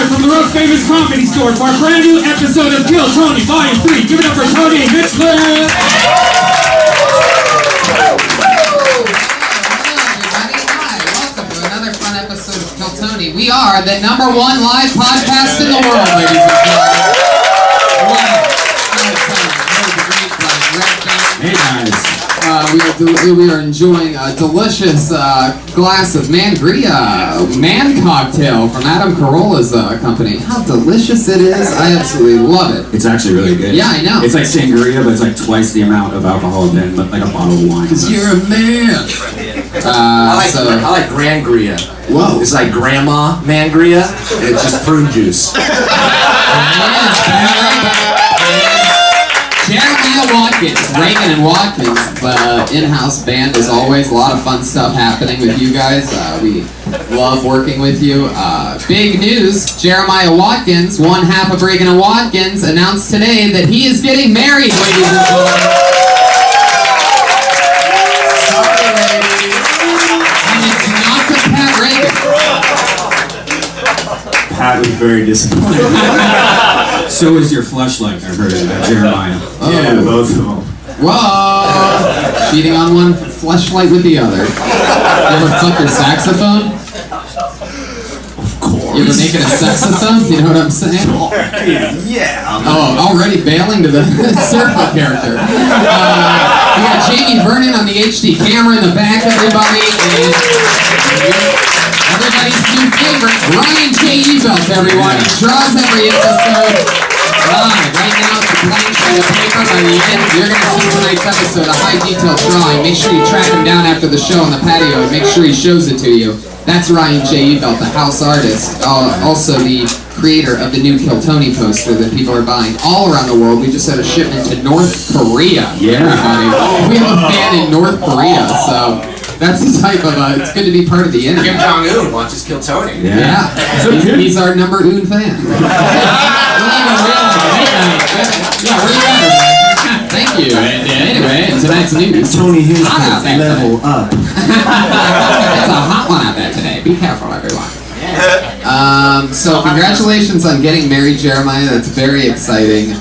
live from the world famous comedy store for a brand new episode of Kill Tony Volume 3. Give it up for Tony Hitchler! We are the #1 live podcast in the world, ladies and gentlemen. Hey guys. We are enjoying a delicious glass of Mangria Man Cocktail from Adam Carolla's company. How delicious it is. I absolutely love it. It's actually really good. Yeah, I know. It's like sangria, but it's like twice the amount of alcohol than like a bottle of wine. Because you're a man. I like Grangria. Whoa. It's like Grandma Mangria, and it's just prune juice. Jeremiah Watkins, Reagan and Watkins, in-house band as always. A lot of fun stuff happening with you guys. We love working with you. Big news, Jeremiah Watkins, one half of Reagan and Watkins, announced today that he is getting married, ladies and gentlemen. Sorry, ladies. And it's not to Pat Reagan. Pat was very disappointed. So is your fleshlight, I heard it, Jeremiah. Oh. Yeah, both of them. Whoa! Cheating on one, fleshlight with the other. You ever fuck your saxophone? Of course. You ever make it a saxophone? You know what I'm saying? Yeah. Oh, already bailing to the circle character. We got Jamie Vernon on the HD camera in the back, everybody. And everybody's new favorite, Ryan J. Ebelt, everyone. He draws every episode. Live right now, it's a blank sheet of paper. By the end, you're going to see tonight's episode, a high-detailed drawing. Make sure you track him down after the show on the patio and make sure he shows it to you. That's Ryan J. Ebelt, the house artist, also the creator of the new Kill Tony poster that people are buying all around the world. We just had a shipment to North Korea. Yeah. Everybody. We have a fan in North Korea, so that's the type of, it's good to be part of the internet. Kim Jong-un watches Kill Tony. Yeah. He's our #1 fan. Yeah, where you at? Thank you. And anyway, tonight's news. Tony Hughes hot out there. level up. It's a hot one out there today. Be careful, everyone. So congratulations on getting married, Jeremiah. That's very exciting.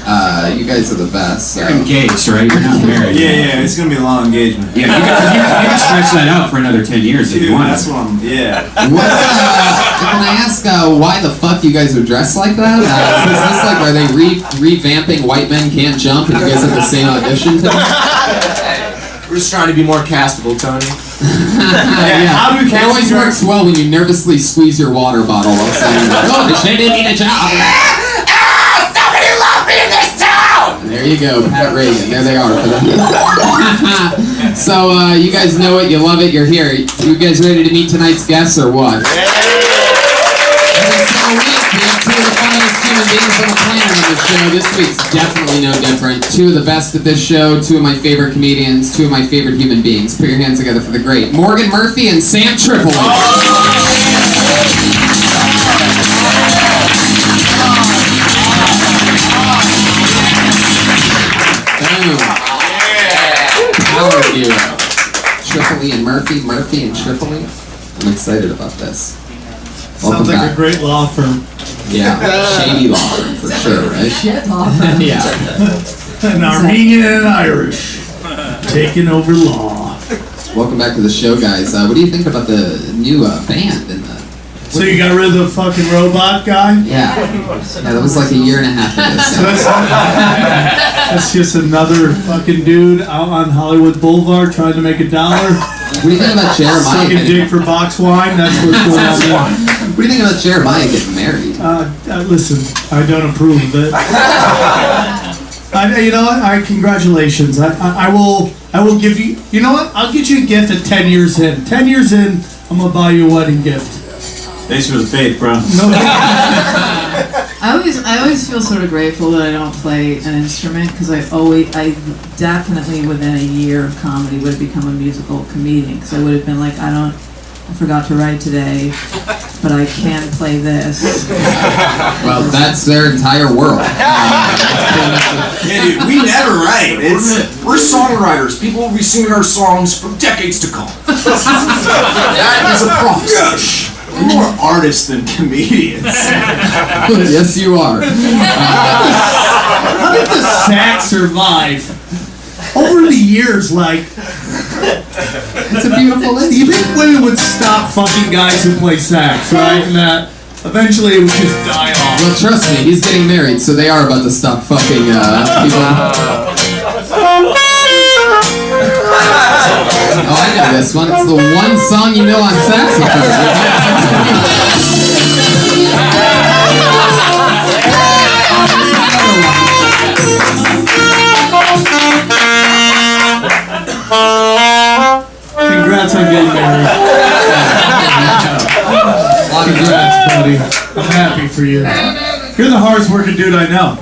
You guys are the best. So. You're engaged, right? You're not married. Yeah, it's gonna be a long engagement. Yeah, you can stretch that out for another 10 years if you want. That's what What, can I ask why the fuck you guys are dressed like that? Is this like, are they revamping White Men Can't Jump and you guys have the same audition tonight? We're just trying to be more castable, Tony. Yeah. How do It always works well when you nervously squeeze your water bottle while saying, "Oh, they didn't need a job." Somebody love me in this town! There you go, Pat Reagan. There they are. So, you guys know it, you love it, you're here. You guys ready to meet tonight's guests or what? Every single week, we have two of the funniest human beings on the planet on the show. This week's definitely no different. Two of the best at this show, two of my favorite comedians, two of my favorite human beings. Put your hands together for the great Morgan Murphy and Sam Tripoli. Boom. Power duo. Tripoli and Murphy, Murphy and Tripoli. I'm excited about this. Welcome Sounds like back. a great law firm. Yeah, shady law firm for sure, right? Shit law firm. Yeah. An Armenian and Irish taking over law. Welcome back to the show, guys. What do you think about the new band and the? So you got rid of the fucking robot guy? Yeah, that was like a year and a half ago. So that's just another fucking dude out on Hollywood Boulevard trying to make $1. What do you think about Jeremiah? Sucking dick for box wine. That's what's going on there. What do you think about Jeremiah getting married? Listen, I don't approve of it. You know what? Congratulations. I will give you. You know what? I'll get you a gift at 10 years in. 10 years in, I'm gonna buy you a wedding gift. Thanks for the faith, bro. No. I always feel sort of grateful that I don't play an instrument because I definitely within a year of comedy would have become a musical comedian because I would have been like, I forgot to write today, but I can play this. Well, that's their entire world. Yeah, dude, we never write. We're songwriters. People will be singing our songs for decades to come. That is a prophecy. We're more artists than comedians. Yes, you are. How did the sax survive? Over the years, like, It's a beautiful you instrument. think women would stop fucking guys who play sax, right? And that eventually it would just die off. Well, trust me, he's getting married, so they are about to stop fucking people. Oh, I know this one. It's the one song you know on saxophone. Congrats on getting married. Congrats, buddy. I'm happy for you. You're the hardest working dude I know.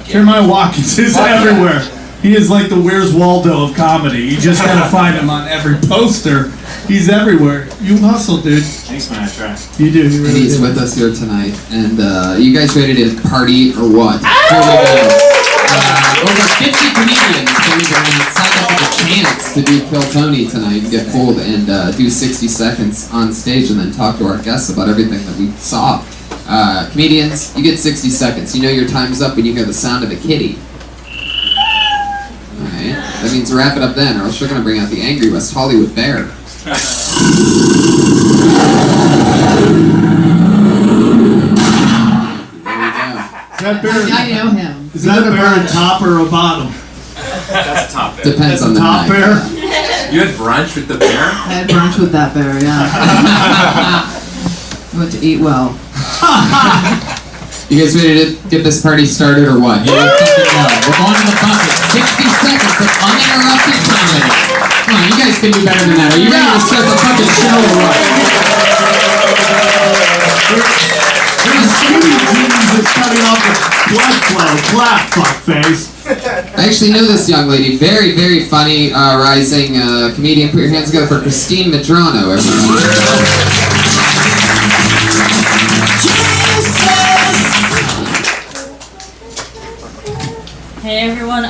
Jeremiah Watkins is everywhere. He is like the Where's Waldo of comedy. You just gotta find him on every poster. He's everywhere. You hustle, dude. Thanks, man. I try. You do. You And really he's do. with us here tonight. And you guys ready to party or what? Here we go. Over 50 comedians came and signed up with a chance to do Kill Tony tonight and get pulled and do 60 seconds on stage and then talk to our guests about everything that we saw. Comedians, you get 60 seconds. You know your time's up when you hear the sound of a kitty. Alright, that means wrap it up then, or else you're gonna bring out the angry West Hollywood bear. That bear, I know him. is that a bear a top or a bottom? That's a top bear. Depends on the Top night. bear? You had brunch with the bear? I had brunch with that bear, yeah. I went to eat well. You guys ready to get this party started or what? Here we fucking go. We're going to the bucket. 60 seconds of uninterrupted comedy. Come on, you guys can do better than that. Are you ready to start the fucking show or what? There's skinny jeans that's cutting off the blood flow. Clap, fuckface. I actually know this young lady. Very, very funny, rising comedian. Put your hands together for Christine Medrano, everyone. Hey everyone,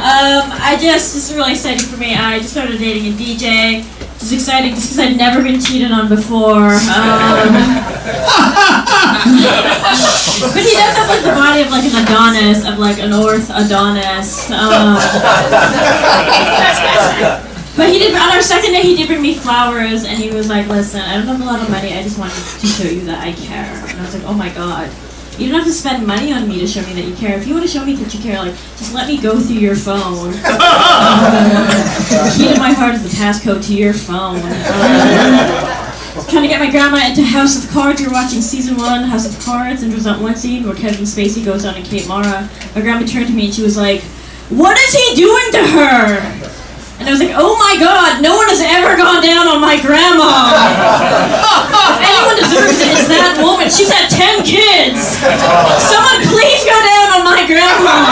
this is really exciting for me. I just started dating a DJ. It's exciting just because I'd never been cheated on before. But he does have like the body of like an Adonis, of like an Adonis. But he did, on our second day he did bring me flowers and he was like, listen, I don't have a lot of money, I just wanted to show you that I care. And I was like, oh my god. You don't have to spend money on me to show me that you care. If you want to show me that you care, like, just let me go through your phone. The key to my heart is the passcode to your phone. Trying to get my grandma into House of Cards. We were watching season 1, House of Cards, and there was that one scene where Kevin Spacey goes down to Kate Mara. My grandma turned to me and she was like, what is he doing to her? And I was like, oh my god, no one has ever gone down on my grandma! If anyone deserves it, it's that woman. She's had 10 kids! Someone please go down on my grandma!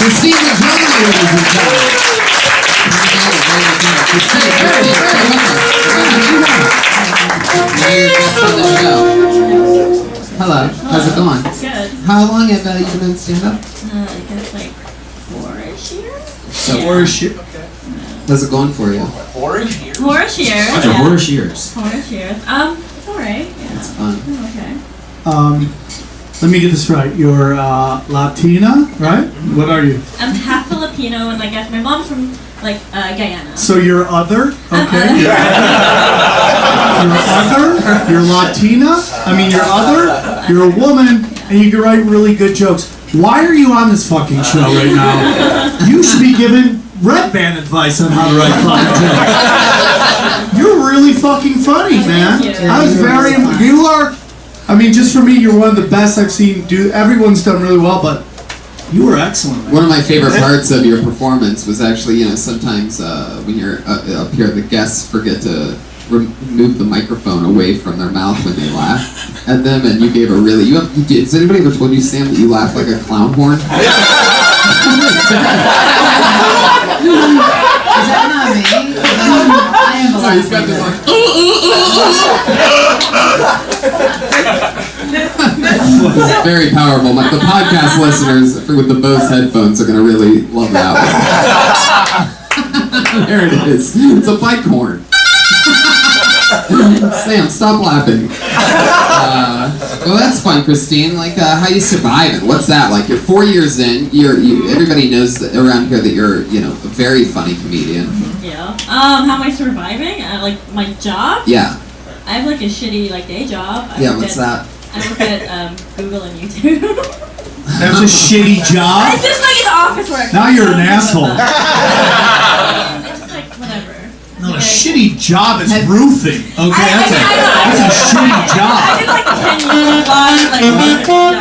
Christine Medrano, ladies and gentlemen. Christine, now you're guest on the show. Hello, how's it going? Good. How long have you been doing stand-up? I guess like 4-ish years? So, Or shit. how's it going for you? 4-ish years? 4-ish years. That's a horse years. 4-ish years. It's alright. Yeah. It's fun. Okay. Let me get this right. You're Latina, right? What are you? I'm half Filipino and I guess my mom's from like Guyana. So you're other? I'm Okay. other. You're other? You're Latina? I mean, you're other? You're a woman, and you can write really good jokes. Why are you on this fucking show right now? You should be giving Red Band advice on how to write fucking jokes. You're really fucking funny, man. Thank you. I was very. You are. I mean, just for me, you're one of the best I've seen do. Everyone's done really well, but you were excellent. One of my favorite parts of your performance was actually, sometimes when you're up here, the guests forget to move the microphone away from their mouth when they laugh at them, and you gave a really. Has anybody ever told you, Sam, that you laugh like a clown horn? Is that not me? I have a lot He's got this like. It's very powerful. Like the podcast listeners with the Bose headphones are gonna really love that one. There it is. It's a bike horn. Sam, stop laughing. Well, that's fun, Christine. Like, how you surviving? What's that like? You're 4 years in. Everybody knows that around here that you're, a very funny comedian. Yeah. How am I surviving? Like my job? Yeah. I have like a shitty day job. What's that? I work at Google and YouTube. That's a shitty job. It's just like an office work. Now you're an asshole. It's just like whatever. No, a shitty job is roofing. Okay, I that's a shitty I job. did like 10 years jobs before.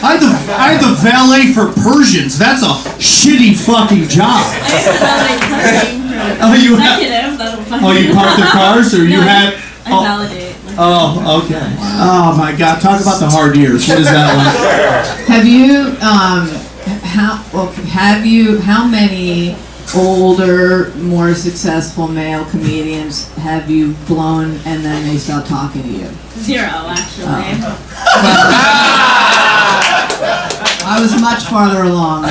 I had the valet for Persians. That's a shitty fucking job. I used to validate parking for Oh, you had- executives. That'll fucking Oh, you parked the cars, or you No, had? I Oh, validate. oh, okay. Oh my God! Talk about the hard years. What is that like? Have you, how many older, more successful male comedians have you blown and then they stopped talking to you? 0, actually. I was much farther along.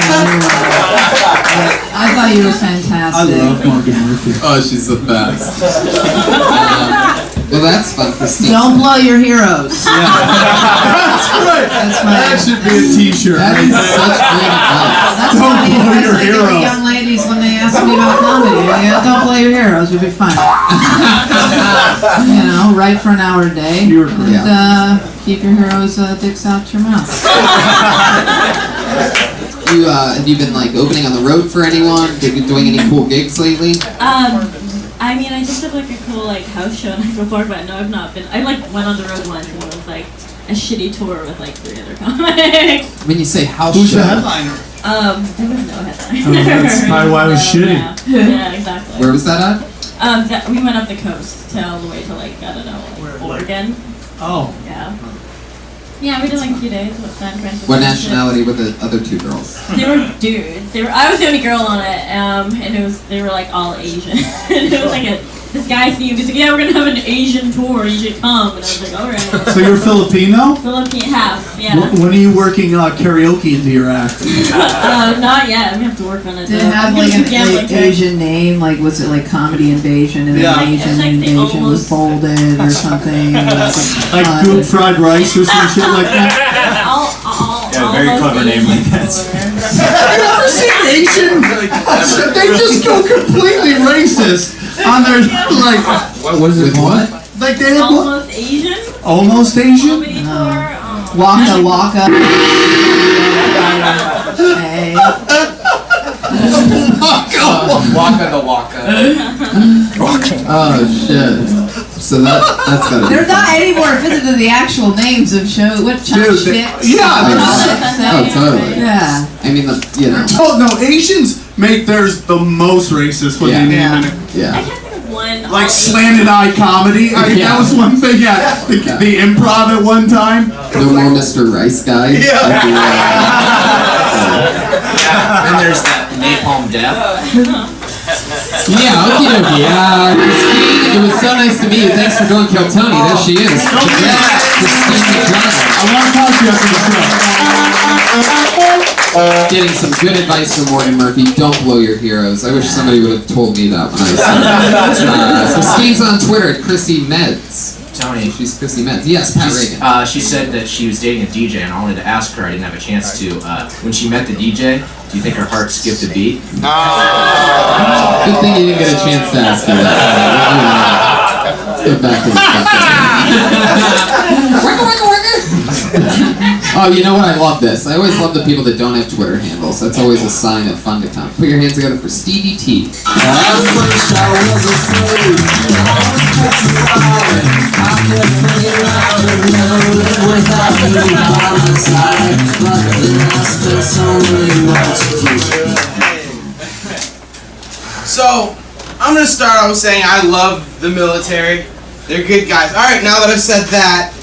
But, I thought you were fantastic. I love Morgan Murphy. Oh, she's the best. Well, that's fun, Christine. Don't blow your heroes. That's right. That should be a T-shirt. That is such great advice. That's Don't funny blow advice your I give heroes. the young ladies when they ask me about comedy. Don't blow your heroes. You'll be fine. Write for an hour a day. You were great. And keep your heroes' dicks out your mouth. Have you been opening on the road for anyone? Have you been doing any cool gigs lately? I mean, I just did a cool house show in Echo Park, but no, I've not been. I went on the road once and it was a shitty tour with 3 other comics. When you say house Who's show, the headliner? There was no headline. Oh, that's probably why it was shitty. Yeah, exactly. where was that at? We went up the coast to all the way to I don't know, Oregon. Oh. Yeah. Yeah, we did a few days with San Francisco. What nationality were the other 2 girls? They were dudes. I was the only girl on it, and they were all Asian. And it was this guy theme. He's like, yeah, we're gonna have an Asian tour. You should come. And I was like, all right. So you're Filipino? Philippine half, yeah. When are you working karaoke into your act? Not yet. I'm gonna have to work on it. Did it though. have I'm gonna keep gambling, an too. Asian name? Was it Comedy Invasion and then Yeah. Asian It's the Invasion was almost- folded or something? Like good fried rice or some shit like that? Yeah, very clever name like that. I've never seen Asian. They just go completely racist on their What was it? What? like they have Almost Asian. almost Asian. Comedy tour. Oh. Waka Waka. Hey. Waka the Waka. Oh shit! So that's gotta be. They're not any more offended than the actual names of show. What Dude, chop they- sticks? yeah, Oh, totally. Yeah. I mean, Oh no, Asians make theirs the most racist when they Yeah. name it. I yeah. can't think of one. Like slanted eye comedy. Yeah. That was one thing. Yeah, the improv at one time. No more Mr. Rice guy. Then there's that Napalm Death. Yeah, okie dokie. Christine, it was so nice to meet you. Thanks for doing Kill Tony. There she is. Christine McDonald. I want to talk to you after the show. Getting some good advice from Morgan Murphy. Don't blow your heroes. I wish somebody would have told me that when I was Christine's on Twitter at Chrissy Meds. Tony. She's Chrissy Meds. Yes, Pat Reagan. She said that she was dating a DJ, and I wanted to ask her. I didn't have a chance to. When she met the DJ, do you think her heart skipped a beat? Good thing you didn't get a chance to ask her that. Let's get back to the stuff. Oh, you know what? I love this. I always love the people that don't have Twitter handles. That's always a sign of fun to come. Put your hands together for Stevie T. So, I'm gonna start out saying I love the military. They're good guys. Alright, now that I've said that,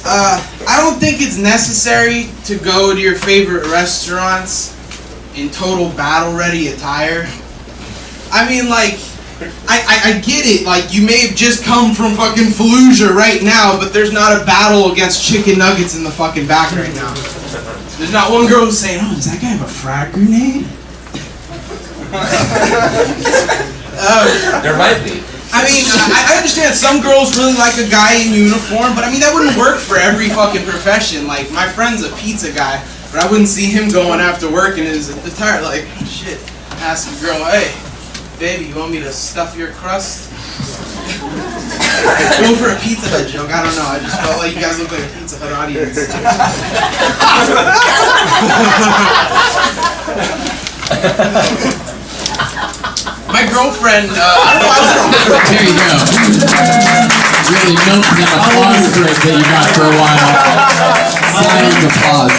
I don't think it's necessary to go to your favorite restaurants in total battle-ready attire. I mean, like, I get it. Like, you may have just come from fucking Fallujah right now, but there's not a battle against chicken nuggets in the fucking back right now. There's not one girl who's saying, oh, does that guy have a frag grenade? There might be. I mean, I understand some girls really like a guy in uniform, but I mean, that wouldn't work for every fucking profession. Like, my friend's a pizza guy, but I wouldn't see him going after work in his attire like, shit, ask a girl, hey, baby, you want me to stuff your crust? Go for a Pizza Hut joke. I don't know. I just felt like you guys look like a Pizza Hut audience. My girlfriend, I don't know. There you go. Really milk that applause break that you got for a while. Silent applause.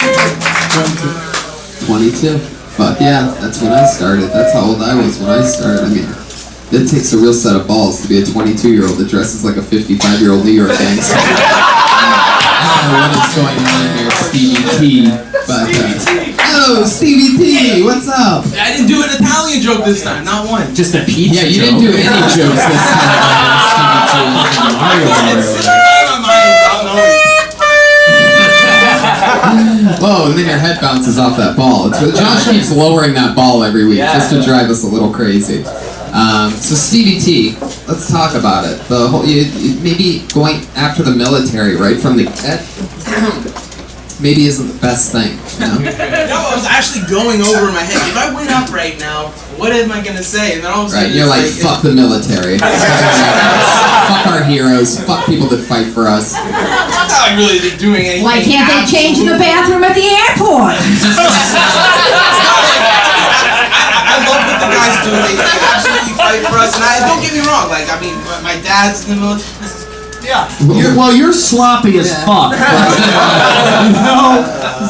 22. Fuck yeah, that's when I started. That's how old I was when I started. I mean, it takes a real set of balls to be a 22-year-old that dresses like a 55-year-old New York gangster. I don't know what is going on here, Stevie T. But, oh, Stevie T, what's up? I didn't do an Italian joke this time, not one. Just a pizza Yeah, you joke. didn't do any jokes this time, Stevie T. Whoa, and then your head bounces off that ball. Josh keeps lowering that ball every week just to drive us a little crazy. So Stevie T, let's talk about it. The whole maybe going after the military right from the get maybe isn't the best thing. You know? No, I was actually going over in my head. If I went up right now, what am I gonna say? And then all of a sudden, Right, you're like, fuck the military. Fuck our heroes. Fuck people that fight for us. I'm not really doing anything. Why can't they change in the bathroom at the airport? I love what the guys do. They absolutely fight for us. And don't get me wrong. Like, I mean, my dad's in the military. Yeah. You're sloppy as fuck. You know?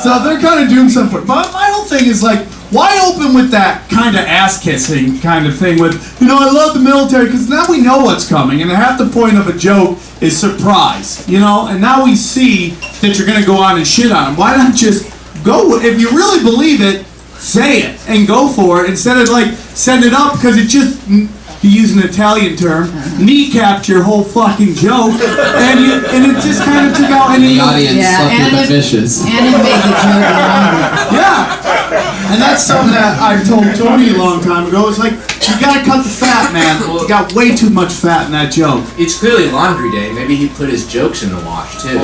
So they're kind of doing something. But my whole thing is like, why open with that kind of ass-kissing kind of thing with, you know, I love the military, because now we know what's coming, and half the point of a joke is surprise, you know? And now we see that you're going to go on and shit on them. Why not just go, if you really believe it, say it, and go for it, instead of like, send it up, because it just, to use an Italian term, kneecapped your whole fucking joke, and it just kind of took out any The audience slept with the it, fishes. and it made the joke longer. Yeah, and that's something that I told Tony a long time ago. It's like, you gotta cut the fat, man. You got way too much fat in that joke. It's clearly laundry day. Maybe he put his jokes in the wash too.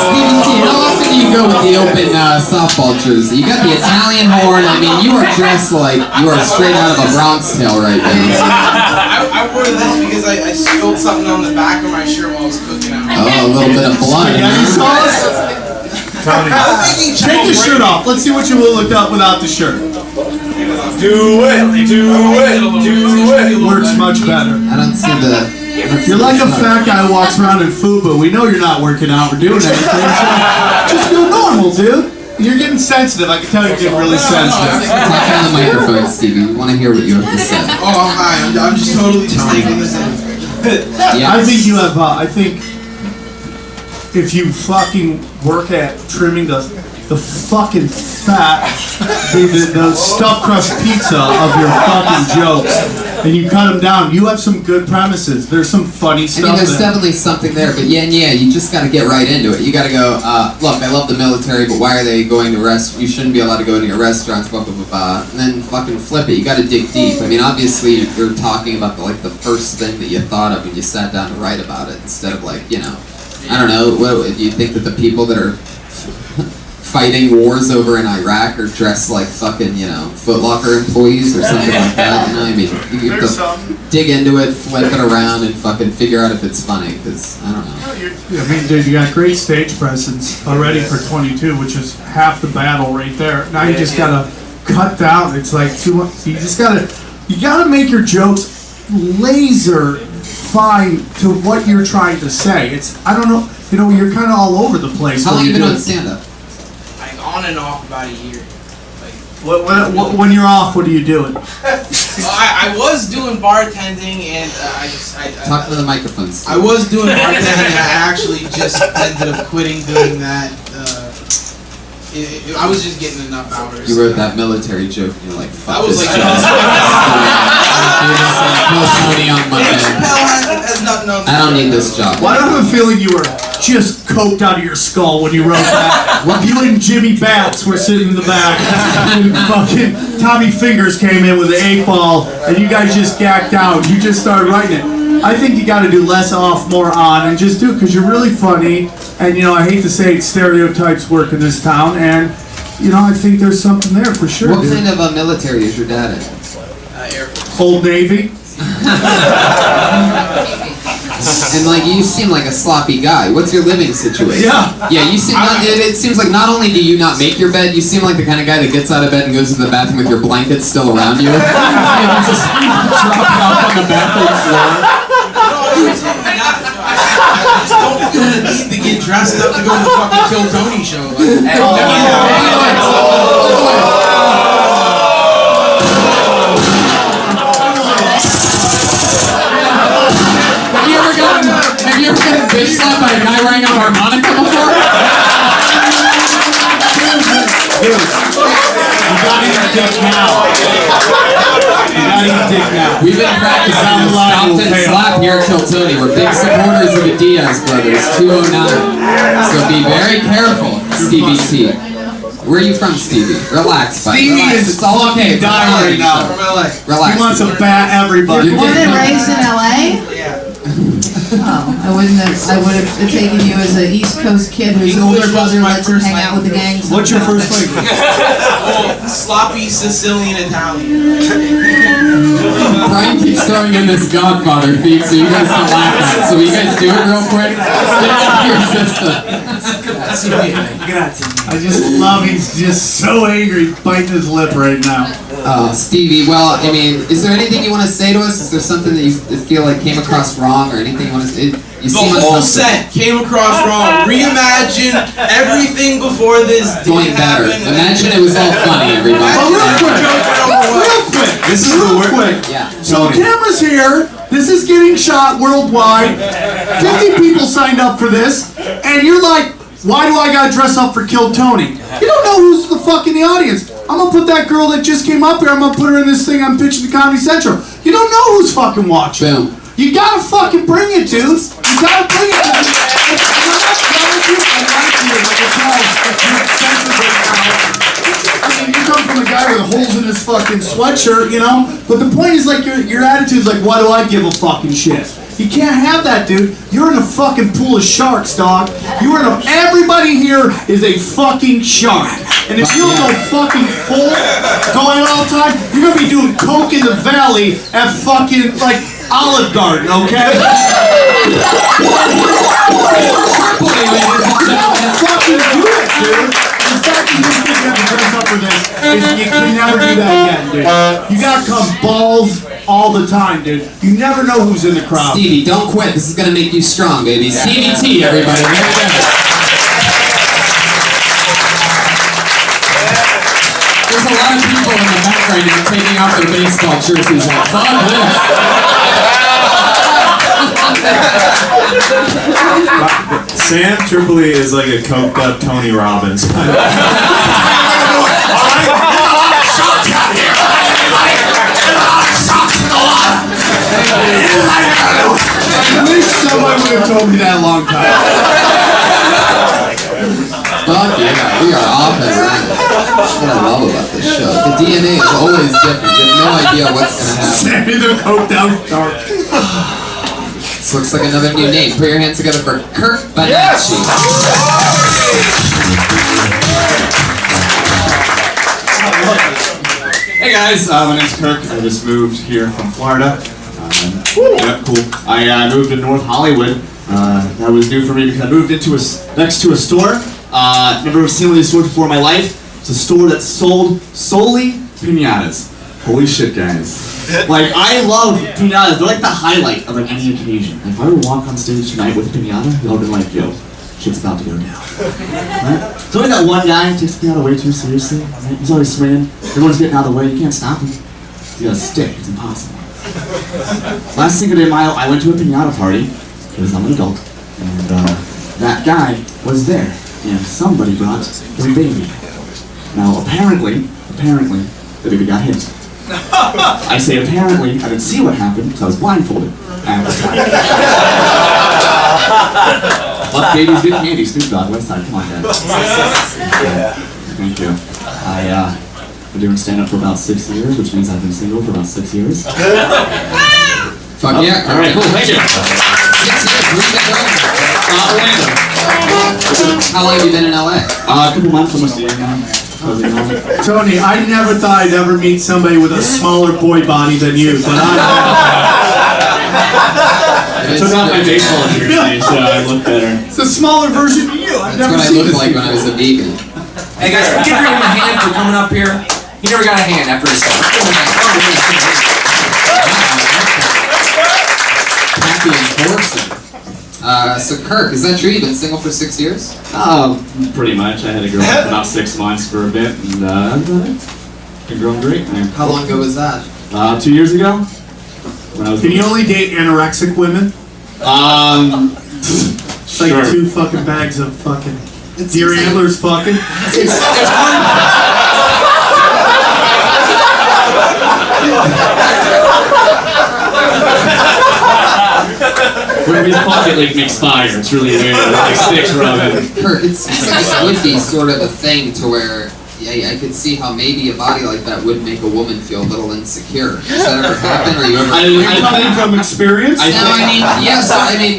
Stevie T, how often do you go with the open softball jersey? You got the Italian horn. I mean, you are dressed like you are straight out of a Bronx Tale right now. I wore this because I spilled something on the back of my shirt while I was cooking out. Oh, a little bit of blood. Spaghetti sauce? I was making Take the shirt off. Let's see what you will look up without the shirt. Do it. Works much better. I don't see the. You're like a fat guy who walks around in FUBU. We know you're not working out or doing anything, so just go normal, dude. You're getting sensitive. I can tell you're getting really sensitive. Talk on the microphone, Stevie. We want to hear what you have to say. Oh, hi. I'm just totally just taking this in. Yeah. I think you have, I think if you fucking work at trimming the fucking fat, the stuffed crust pizza of your fucking jokes, and you cut them down, you have some good premises. There's some funny I stuff mean, there's there. definitely something there, but yeah, you just got to get right into it. You got to go, look, I love the military, but why are they going to you shouldn't be allowed to go into your restaurants, blah, blah, blah, blah. And then fucking flip it. You got to dig deep. I mean, obviously, you're talking about the first thing that you thought of when you sat down to write about it, instead of like, you know, I don't know, what, do you think that the people that are fighting wars over in Iraq are dressed like fucking, you know, Foot Locker employees or something like that? You know, I mean, you have to dig into it, flip it around, and fucking figure out if it's funny, because, I don't know. I mean, dude, you got great stage presence already for 22, which is half the battle right there. Now you just gotta cut down. It's like you gotta make your jokes laser fine to what you're trying to say. I don't know, you know, you're kind of all over the place. How long have you been on stand-up? Like on and off about a year. When you're off, what are you doing? I was doing bartending, and Talk to the microphones. I was doing bartending, and I actually just ended up quitting doing that. I was just getting enough hours. You wrote that military joke, and you're like, fuck I was this like, job. No Tony on Monday. Chappelle has nothing on I don't need this job. Well, I have a feeling you were just coked out of your skull when you wrote that. You and Jimmy Bats were sitting in the back, and fucking Tommy Fingers came in with an 8-ball, and you guys just gacked out. You just started writing it. I think you got to do less off, more on, and just do it because you're really funny. And you know, I hate to say it, stereotypes work in this town, and you know, I think there's something there for sure. What dude. kind of military is your dad in? Air Force. Old Navy. And like, you seem like a sloppy guy. What's your living situation? Yeah. You seem it seems like not only do you not make your bed, you seem like the kind of guy that gets out of bed and goes to the bathroom with your blankets still around you. And you just drop it off on the bathroom floor. I just don't feel the need to get dressed up to go to the fucking Kill Tony show. Have you ever gotten bitch slapped by a guy wearing a harmonica before? Dude, you gotta eat dick now. You gotta eat dick now. We've been practicing the stop and slap here at Kill Tony. We're big supporters of the Diaz brothers, 209. So be very careful, Stevie T. Where are you from, Stevie? Relax, buddy. Stevie Relax. is It's all okay. fucking dying right now. Relax. He wants to bat everybody. You're Born and getting- raised in LA? Yeah. Oh, I would have taken you as an East Coast kid whose English older was brother my lets him first hang out with the gangs. What's your first language? Oh, sloppy Sicilian Italian. Brian keeps throwing in this Godfather theme so you guys can laugh at it. So will you guys do it real quick? Get it out of your system. I just love he's just so angry, biting his lip right now. Stevie, well, I mean, is there anything you want to say to us? Is there something that you feel like came across wrong or anything you want to say? You The whole set came across wrong. Reimagine everything before this Going did better. happen. Imagine it was all funny, everybody. Real quick. This is the word. Quick. Yeah. So cameras here. This is getting shot worldwide. 50 people signed up for this, and you're like, why do I gotta dress up for Kill Tony? You don't know who's the fuck in the audience. I'm gonna put that girl that just came up here, I'm gonna put her in this thing I'm pitching to Comedy Central. You don't know who's fucking watching. Boom. You gotta fucking bring it, dude. You gotta bring it, dude. I mean, you come from a guy with holes in his fucking sweatshirt, you know? But the point is, like, your attitude's like, why do I give a fucking shit? You can't have that, dude. You're in a fucking pool of sharks, dog. Everybody here is a fucking shark. And if you don't go fucking full, going all the time, you're gonna be doing coke in the valley at fucking, like, Olive Garden, okay? Fucking do it, dude. The fact that you think you have to dress up for this is you can never do that again, dude. You gotta come balls all the time, dude. You never know who's in the crowd. Stevie, don't quit. This is going to make you strong, baby. Stevie T, everybody. There you go. There's a lot of people in the back right now taking off their baseball jerseys like, fuck this. Sam Tripoli is like a coked up Tony Robbins. I wish somebody would have told me that a long time. Fuck yeah, we are off and running. That's what I love about this show. The DNA is always different. You have no idea what's going to happen. Sammy the coked out shark. This looks like another new name. Put your hands together for Kurt Bonacci. Hey guys, my name's Kirk. I just moved here from Florida. Yep, cool. I moved to North Hollywood. That was new for me because I moved into next to a store. Never seen one of these stores before in my life. It's a store that sold solely pinatas. Holy shit, guys. Like, I love pinatas. They're like the highlight of like any occasion. Like, if I were to walk on stage tonight with a pinata, y'all been like, yo, shit's about to go down. Right? So always that one guy who takes the pinata way too seriously. Right? He's always swinging. Everyone's getting out of the way. You can't stop him. He's got a stick. It's impossible. Last Cinco de Mayo, I went to a pinata party because I'm an adult, and that guy was there, and somebody brought their baby. Now, apparently, the baby got hit. I say apparently, I didn't see what happened because I was blindfolded at the time. Fuck babies, good candy. Snoop Dogg, West Side. Come on, Dad. Thank you. I've been doing stand-up for about 6 years, which means I've been single for about 6 years. Fuck yeah. All right, cool. Thank you. 6 years. Where'd you go? Orlando. How long have you been in LA? A couple months, almost a year now. Tony, I never thought I'd ever meet somebody with a smaller boy body than you, but I took off my baseball jersey, so I look better. it's a smaller version of you. I've That's never what I seen looked this like when I was a vegan. Hey guys, can we give him a hand for coming up here? He never got a hand after his song. Happy enforcer. So Kirk, is that true? You've been single for 6 years? Pretty much. I had a girl for about 6 months for a bit, and been growing great, man. How long ago was that? 2 years ago. When I was Can you only date anorexic women? It's like Sure. 2 fucking bags of fucking deer antlers fucking. It's hard. When we fuck it like makes fire, it's really weird. It like sticks rubbing. Kirk, it's like it would be sort of a thing to where I could see how maybe a body like that would make a woman feel a little insecure. Does that ever happen? Or you ever? You're coming from experience?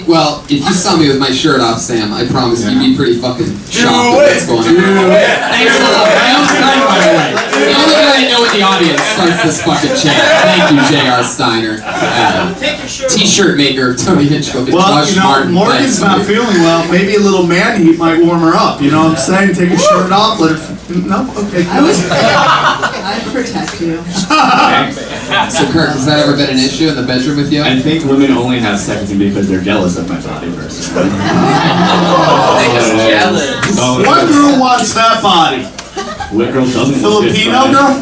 Well, if you saw me with my shirt off, Sam, I promise you'd be pretty fucking shocked at what's going on. Thanks a lot. My own friend, by the way. The only guy I know in the audience starts this fucking chant. Thank you, J.R. Steiner. T-shirt maker of Tony Hitchcock. Well, you know, Morgan's not feeling well. Maybe a little man heat might warm her up. You know what I'm saying? Take her shirt off, let her... No? Okay, I'd protect you. So, Kirk, has that ever been an issue in the bedroom with you? I think women only have sex with me because they're jealous of my body personally. One girl wants that body. What girl doesn't? Filipino girl?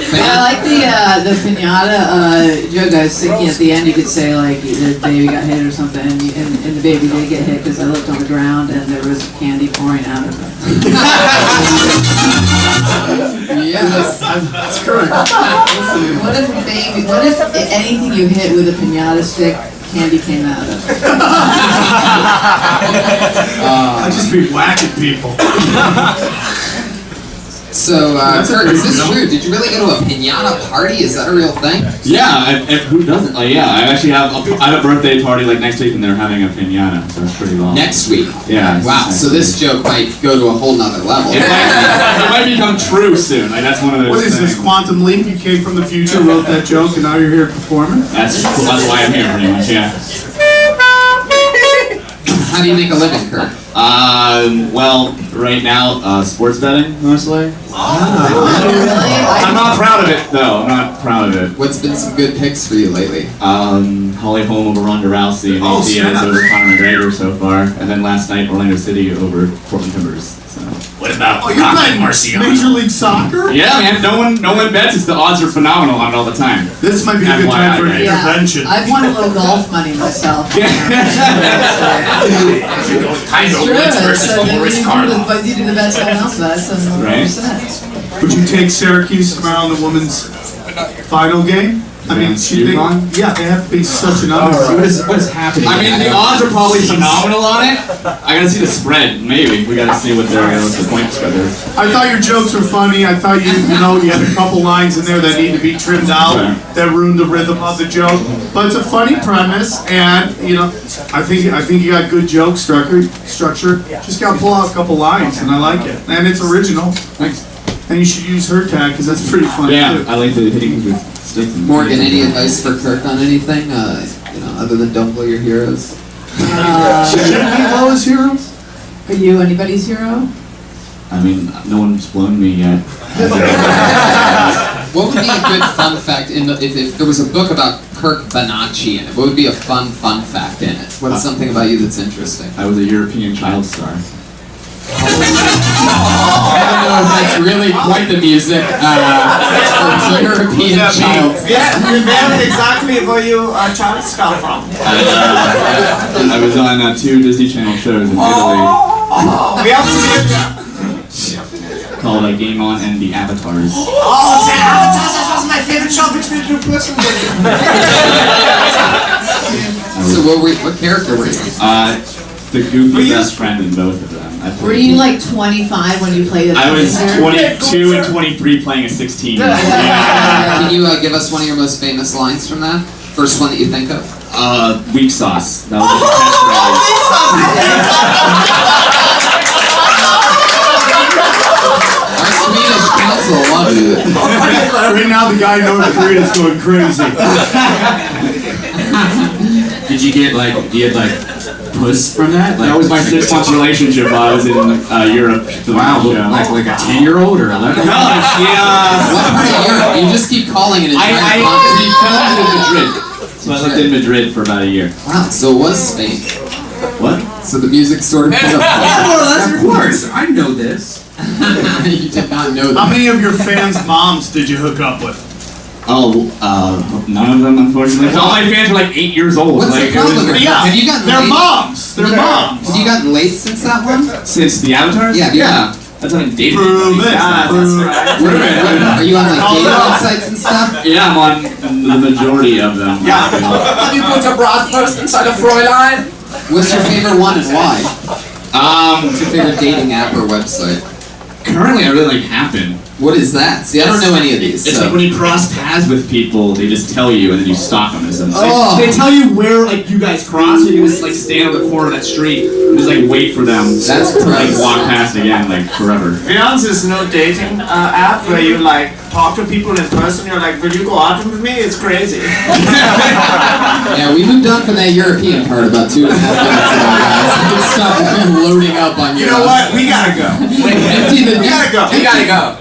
I like the pinata joke. I was thinking at the end you could say like the baby got hit or something, and the baby did get hit because I looked on the ground and there was candy pouring out of it. Yes, that's correct. What if anything you hit with a pinata stick, candy came out of it? I'd just be whacking people. So, Kirk, is this true? Did you really go to a piñata party? Is that a real thing? Yeah, who doesn't? Like, yeah, I actually have a birthday party like next week, and they're having a piñata, so it's pretty long. Next week? Yeah. Wow, so this joke might go to a whole nother level. It might become true soon. Like, that's one of those What is things. this, Quantum Leap? You came from the future, wrote that joke, and now you're here performing? That's why I'm here, pretty much, yeah. How do you make a living, Kirk? Well, right now, sports betting, mostly. Really? I'm not proud of it, though. I'm not proud of it. What's been some good picks for you lately? Holly Holm over Ronda Rousey, and Diaz over Conor McGregor so far, and then last night Orlando City over Portland Timbers. So. What about Oh, you're playing Major League Soccer? Yeah, man. No one bets. It's the odds are phenomenal on it all the time. This might be a good time for an Yeah. intervention. I've won a little golf money myself. Kaido Woods versus Boris Karloff? But you do the bet someone else bets, and Right. Would you take Syracuse tomorrow in the women's final game? I mean, yeah, they have to be such an underdog. What's happening? I mean, the odds are probably phenomenal on it. I gotta see the spread. Maybe we gotta see what the point spread is. I thought your jokes were funny. I thought you had a couple lines in there that need to be trimmed out that ruined the rhythm of the joke. But it's a funny premise, and I think you got good joke structure. Just gotta pull out a couple lines, and I like it. And it's original. Thanks. And you should use her tag because that's pretty funny Yeah, too. I like the hitting with sticks. Morgan, any advice for Kirk on anything? Other than don't blow your heroes? Should we blow his heroes? Are you anybody's hero? I mean, no one's blown me yet. What would be a good fun fact if there was a book about Kirk Bonacci in it? What would be a fun fact in it? What's something about you that's interesting? I was a European child star. I don't know if that's really quite the music for a European child. Yeah, remember exactly where you child star from. I was on 2 Disney Channel shows in Italy We have to see it. called Game On and the Avatars. Oh, the Avatars, that was my favorite show between 2 person. So what character were you? The goofy best friend in both of them. Were you like 25 when you played it? I was 22 and 23 playing a 16. Can you give us one of your most famous lines from that? First one that you think of? Weak sauce. That was Our Swedish council loves it. Right now, the guy in North Korea is going crazy. Did you get puss from that? That was my 6-month relationship while I was in Europe. Wow, like a 10-year-old or 11? Gosh, yeah. What part of Europe? You just keep calling it a I filmed in Madrid. So I lived in Madrid for about a year. Wow, so it was Spain. What? So the music sort of put up. More or less, of course. I know this. You did not know that. How many of your fans' moms did you hook up with? Oh, none of them, unfortunately. All my fans were like 8 years old. What's like, the problem? Yeah, Have you gotten they're late? moms. They're moms. Have you gotten late since that one? Since the Avatars? Yeah, Yeah. That's on dating. Prove it. Are you on like dating websites and stuff? Yeah, I'm on the majority of them. Yeah. Have you put a bratwurst inside a Fräulein? What's your favorite one and why? What's your favorite dating app or website? Currently, I really like Happen. What is that? See, I don't know any of these. It's so. like when you cross paths with people, they just tell you, and then you stalk them. Oh. They tell you where like you guys cross. So you can just like stand on the corner of that street and just like wait for them. That's to like crazy. walk past again like forever. Fiance is no dating app where you like talk to people in person. You're like, will you go out with me? It's crazy. Yeah, we moved on from that European part about 2.5 minutes ago, guys. Good stuff. Loading up on You know what? We gotta go. Empty the. We gotta go. We gotta go.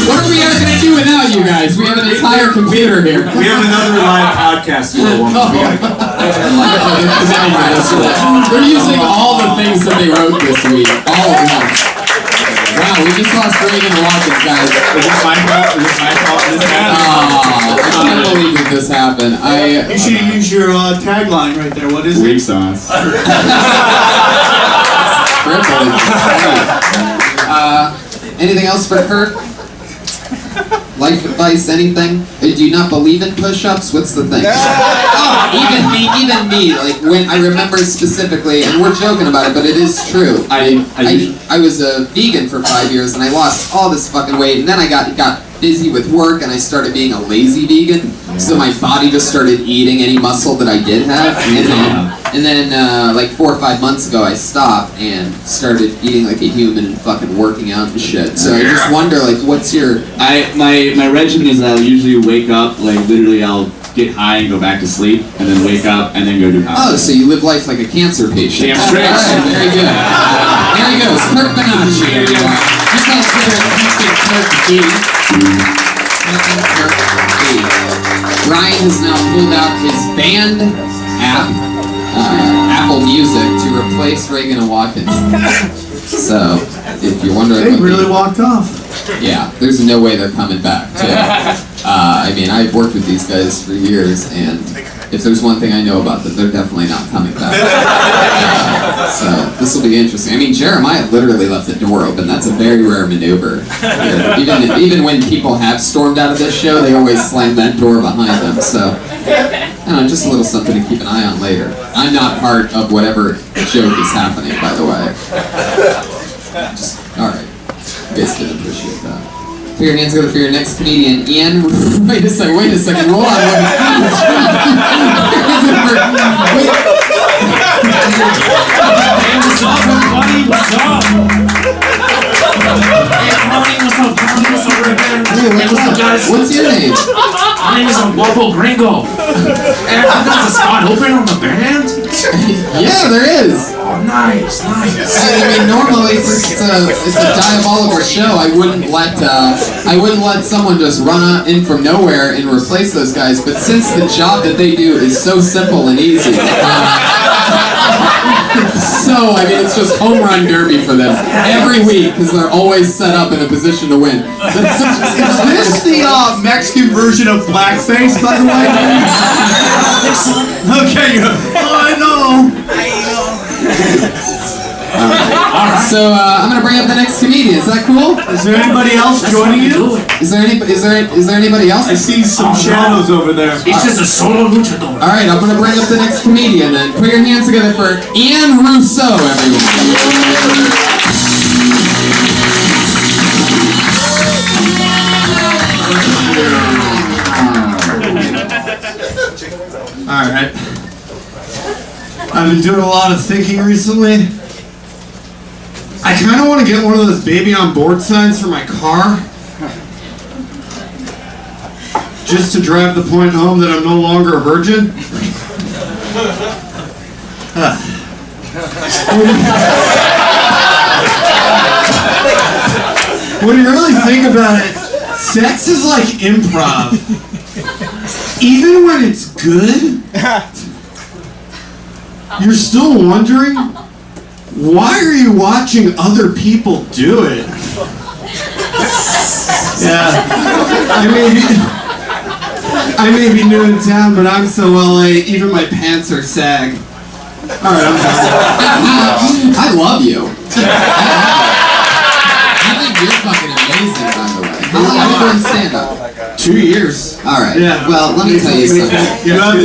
What are we ever gonna do without you guys? We have an entire computer here. We have another live podcast for a woman. We gotta go. They're using all the things that they wrote this week, all of them. Wow, we just lost Reagan and Watkins, guys. Is this my fault? Is this my fault? This happened? I can't believe that this happened. You should use your tagline right there. What is it? Weak sauce. Anything else for Kurt? Life advice, anything? Do you not believe in push-ups? What's the thing? Oh, even me, like when I remember specifically, and we're joking about it, but it is true. I was a vegan for 5 years, and I lost all this fucking weight, and then I got busy with work, and I started being a lazy vegan, so my body just started eating any muscle that I did have, and then like 4 or 5 months ago, I stopped and started eating like a human and fucking working out and shit. So I just wonder, like, what's your... My regimen is I'll usually wake up, like literally I'll get high and go back to sleep, and then wake up and then go do Oh, so you live life like a cancer patient. Damn straight. All right, very good. There he goes, Kirk Bonacci, everyone. Just like Kirk B. Ryan has now pulled out his band app, Apple Music, to replace Reagan and Watkins. So, if you're wondering... They really walked off. Yeah, there's no way they're coming back, too. I mean, I've worked with these guys for years, and if there's one thing I know about them, they're definitely not coming back. So, this will be interesting. I mean, Jeremiah literally left the door open. That's a very rare maneuver. Even when people have stormed out of this show, they always slam that door behind them, so... I don't know, just a little something to keep an eye on later. I'm not part of whatever joke is happening, by the way. Alright. You guys didn't appreciate that. Put your hands together for your next comedian, Ian. Wait a second, roll on. What's up, everybody? What's up? Hey, Tony, what's up, Tony? What's up, right there? Hey, what's up, guys? What's your name? My name is Bobo Gringo. And there's a spot open on the band? Yeah, there is. Oh, nice. I mean, normally since it's a diabolical show, I wouldn't let someone just run in from nowhere and replace those guys. But since the job that they do is so simple and easy, so I mean, it's just home run derby for them every week because they're always set up in a position to win. Is this the Mexican version of blackface, by the way? Okay, I know. So I'm gonna bring up the next comedian. Is that cool? Is there anybody else joining you? Is there anybody else? I see some shadows over there. It's just a solo luchador. All right, I'm gonna bring up the next comedian. Then put your hands together for Ian Rousseau, everyone. Alright. I've been doing a lot of thinking recently. I kind of want to get one of those baby on board signs for my car. Just to drive the point home that I'm no longer a virgin. When you really think about it, sex is like improv. Even when it's good, you're still wondering, why are you watching other people do it? Yeah. I may be new in town, but I'm so LA, even my pants are sag. Alright, I'm done. I love you. I think you're fucking amazing, by the way. How long have you been stand-up? 2 years. All right. Yeah. Well, let me tell you something. You have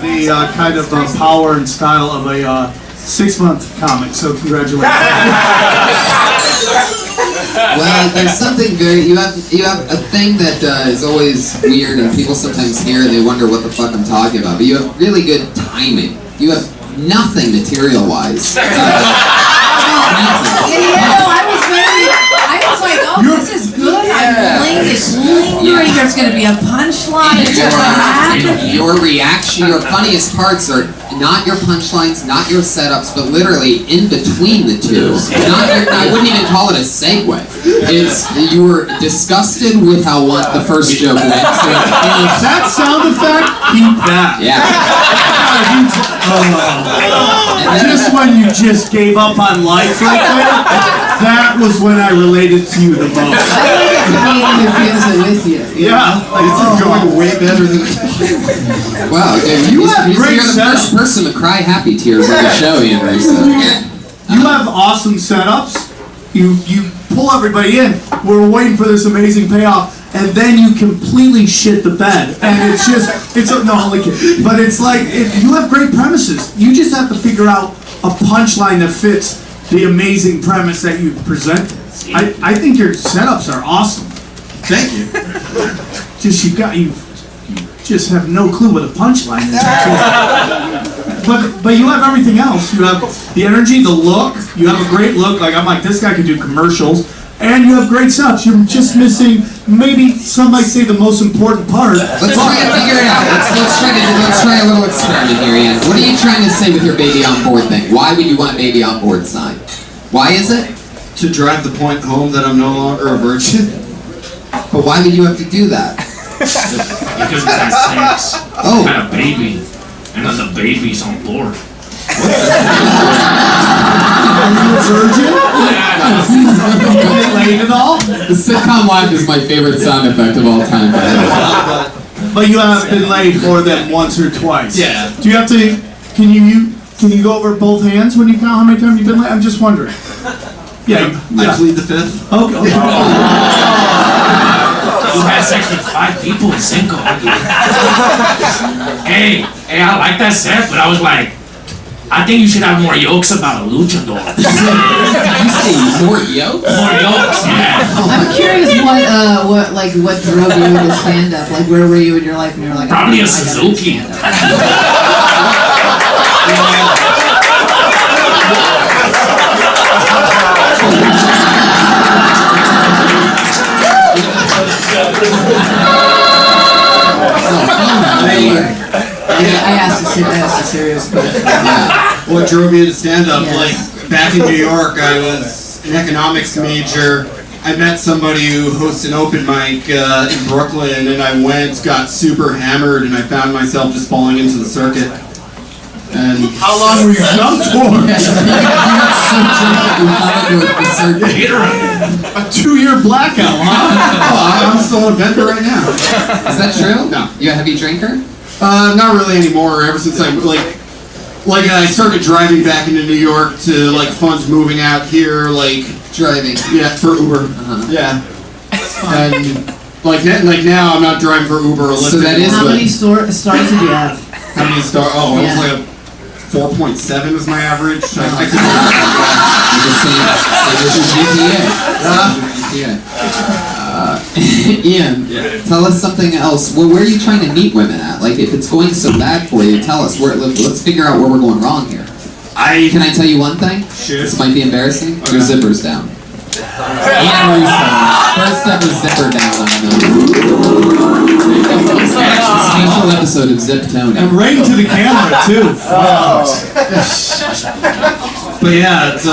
the kind of power and style of a 6-month comic. So congratulations. Well, there's something very. You have a thing that is always weird, and people sometimes hear and they wonder what the fuck I'm talking about. But you have really good timing. You have nothing material-wise. I was like, oh, this is good. It's lingering. There's going to be a punchline. It's going to happen. Your reaction, your funniest parts are not your punchlines, not your setups, but literally in between the two. I wouldn't even call it a segue. It's you were disgusted with how the first joke went. So that sound effect, keep that. Yeah. Just when you just gave up on life right there, that was when I related to you the most. Comedian feels it with you. Yeah, this is going way better than. Wow, dude, You have great you're the first person to cry happy tears on the show, Ian Rousseau. You have awesome setups. You pull everybody in. We're waiting for this amazing payoff, and then you completely shit the bed. And it's but it's like you have great premises. You just have to figure out a punchline that fits the amazing premise that you've presented. I think your setups are awesome. Thank you. You just have no clue what a punchline is. But you have everything else. You have the energy, the look. You have a great look. I'm like, this guy could do commercials. And you have great setups. You're just missing maybe some might say the most important part. Let's try to figure it out. Let's try a little experiment here, Ian. What are you trying to say with your baby on board thing? Why would you want a baby on board sign? Why is it? To drive the point home that I'm no longer a virgin. But why would you have to do that? Because it's had sex. Oh. Had a baby. And then the baby's on board. Are you a virgin? Laid it all? The sitcom life is my favorite sound effect of all time. But you have been laid more than once or twice. Yeah. Do you have to? Can you go over both hands when you count how many times you've been laid? I'm just wondering. Yeah. I plead the fifth. Okay. You had sex with 5 people in single. Hey, I like that set, but I was like, I think you should have more yolks about a luchador. You say more yolks? More yolks, yeah. I'm curious what drove you to stand up? Like, where were you in your life when you were like, Probably a Suzuki. I asked a serious question. What drove me to stand up? Yes. Like back in New York, I was an economics major. I met somebody who hosts an open mic in Brooklyn, and I went, got super hammered, and I found myself just falling into the circuit. And how long were you drunk for? A 2-year blackout, huh? I'm still in Denver right now. Is that true? No. You a heavy drinker? Not really anymore. Ever since I like I started driving back into New York to like fund moving out here, like Driving. yeah, for Uber. Yeah. And like now I'm not driving for Uber or Lyft. So that is How what- many stars did you have? How many stars? Oh, Yeah. it was like a 4.7 is my average. I could Ian, tell us something else. Well, where are you trying to meet women at? Like, if it's going so bad for you, tell us. Let's figure out where we're going wrong here. Can I tell you one thing? Sure. This might be embarrassing. Your zipper's down. Ian Russo, first ever zipper down on a special episode of Zip Tony. And right into the camera too. But yeah, it's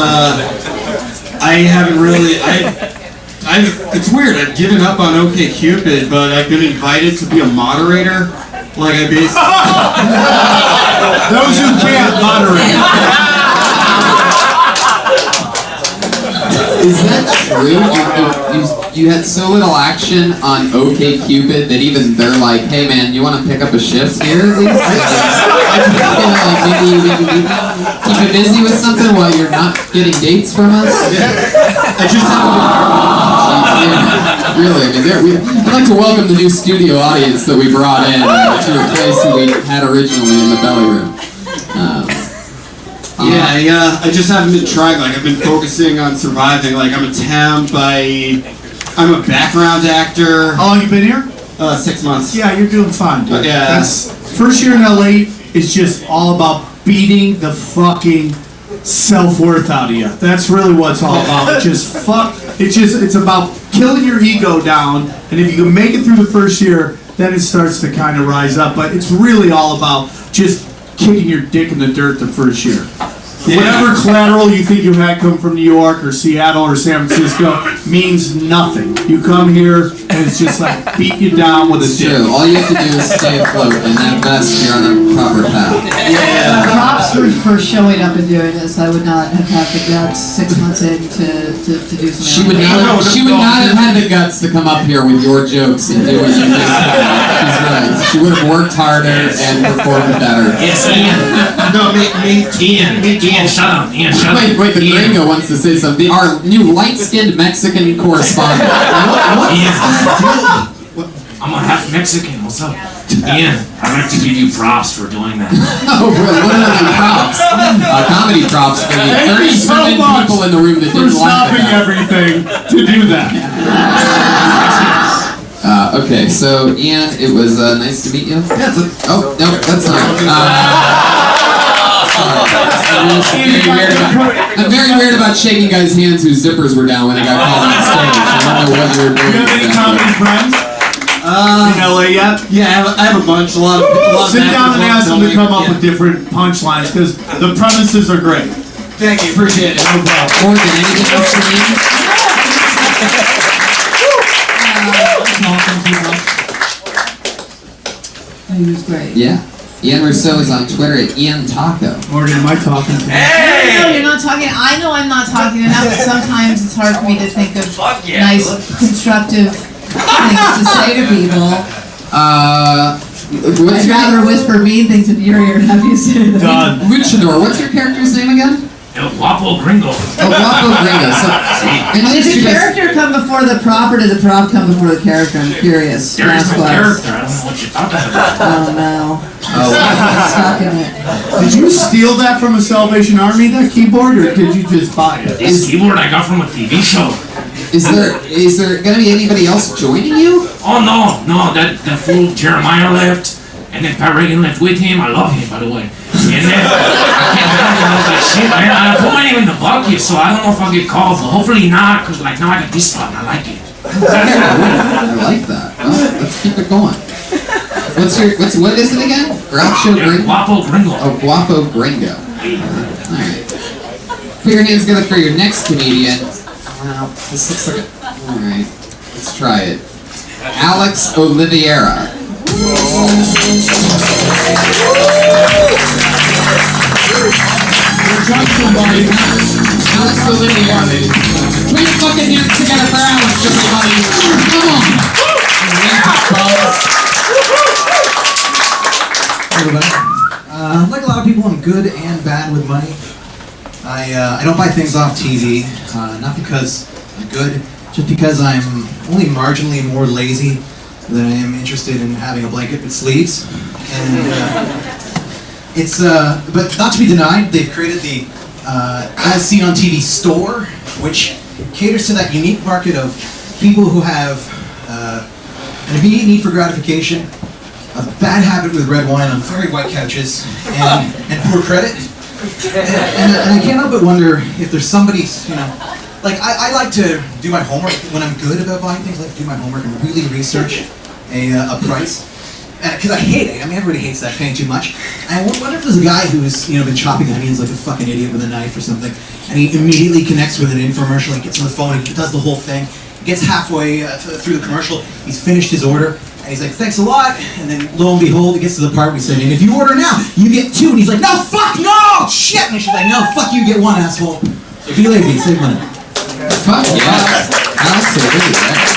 I haven't really it's weird. I've given up on OkCupid, but I've been invited to be a moderator. Like I basically Those who can't moderate. Is that true? You had so little action on OkCupid that even they're like, hey man, you want to pick up a shift here at least? Like maybe keep it busy with something while you're not getting dates from us? I just Really, I mean, I'd like to welcome the new studio audience that we brought in to replace who we had originally in the belly room. I just haven't been trying. Like I've been focusing on surviving. Like I'm a temp. I'm a background actor. How long you been here? 6 months. Yeah, you're doing fine, dude. Yeah. That's first year in LA is just all about beating the fucking self-worth out of you. That's really what it's all about. It's about killing your ego down, and if you can make it through the first year, then it starts to kind of rise up. But it's really all about just kicking your dick in the dirt the first year. Whatever collateral you think you had come from New York or Seattle or San Francisco means nothing. You come here and it's just like beat you down with a It's dick. true. All you have to do is stay afloat, and at best, you're on the proper path. Props for showing up and doing this. I would not have had the guts 6 months in to do something. She would not have had the guts to come up here with your jokes and do what you did. She's right. She would have worked harder and performed better. Yes, Ian. No, Ian, shut up. Ian, shut up. Wait, the Ian. gringo wants to say something. Our new light-skinned Mexican correspondent. Ian. I'm a half Mexican. What's up? Ian, I'd like to give you props for doing that. Oh, what are the props? Comedy props for the 37 people in the room that For didn't laugh stopping at that. everything to do that. Okay, so Ian, it was nice to meet you. Yeah, Oh, no, that's not. I'm very weird about shaking guys' hands whose zippers were down when they got called on stage. I don't know what you were doing. Do you have any comedy friends in LA yet? yeah, I have a bunch. A lot of Sit down and ask them to come up Yeah. with different punchlines because the premises are great. Thank you, appreciate it. No problem. Morgan, anything else for Ian? He was great. Yeah. Ian Rousseau is on Twitter at Ian Taco. Morgan, am I talking to you? No, you're not talking. I know I'm not talking enough, but sometimes it's hard for me to think of nice, constructive things to say to people. What's I'd rather whisper mean things into your ear and have you say them. Done. Luchador, what's your character's name again? El Guapo Gringo. Oh, Guapo Gringo. So, and Did you the guys- character come before the prop, or did the prop come before the character? I'm curious. There is Last no class. character. I don't know what you're talking about. Oh no. I'm stuck in it. Did you steal that from a Salvation Army, that keyboard, or did you just buy it? This keyboard I got from a TV show. Is there gonna be anybody else joining you? Oh no, that fool Jeremiah left, and then Pat Reagan left with him. I love him, by the way. And then I can't handle all that shit, man. I put my name in the bucket, so I don't know if I'll get called, but hopefully not, cause like now I got this spot and I like it. I like that. Well, let's keep it going. What is it again? Groucho El Gringo? Guapo Gringo. Oh, Guapo Gringo. Alright. Put your hands together for your next comedian. Wow, this looks like a... Alright, let's try it. Alex Oliveira. Alex Oliveira, ladies and gentlemen. Put your fucking hands together for Alex, everybody. Come on. Like a lot of people people I'm good and bad with money. I don't buy things off TV, not because I'm good, just because I'm only marginally more lazy than I am interested in having a blanket with sleeves. And but not to be denied, they've created the As Seen on TV store, which caters to that unique market of people who have an immediate need for gratification, a bad habit with red wine on very white couches, and poor credit. And I can't help but wonder if there's somebody, like I like to do my homework when I'm good about buying things. I like to do my homework and really research a price. Because I hate it. I mean, everybody hates that, paying too much. And I wonder if there's a guy who's, been chopping onions like a fucking idiot with a knife or something, and he immediately connects with an infomercial, he gets on the phone, he does the whole thing, he gets halfway through the commercial, he's finished his order, and he's like, thanks a lot, and then lo and behold, he gets to the part where we say, and if you order now, you get 2, and he's like, no, fuck, no, shit, and she's like, no, fuck you, get 1, asshole. Be lazy, save money. Fuck yeah. Absolutely, right?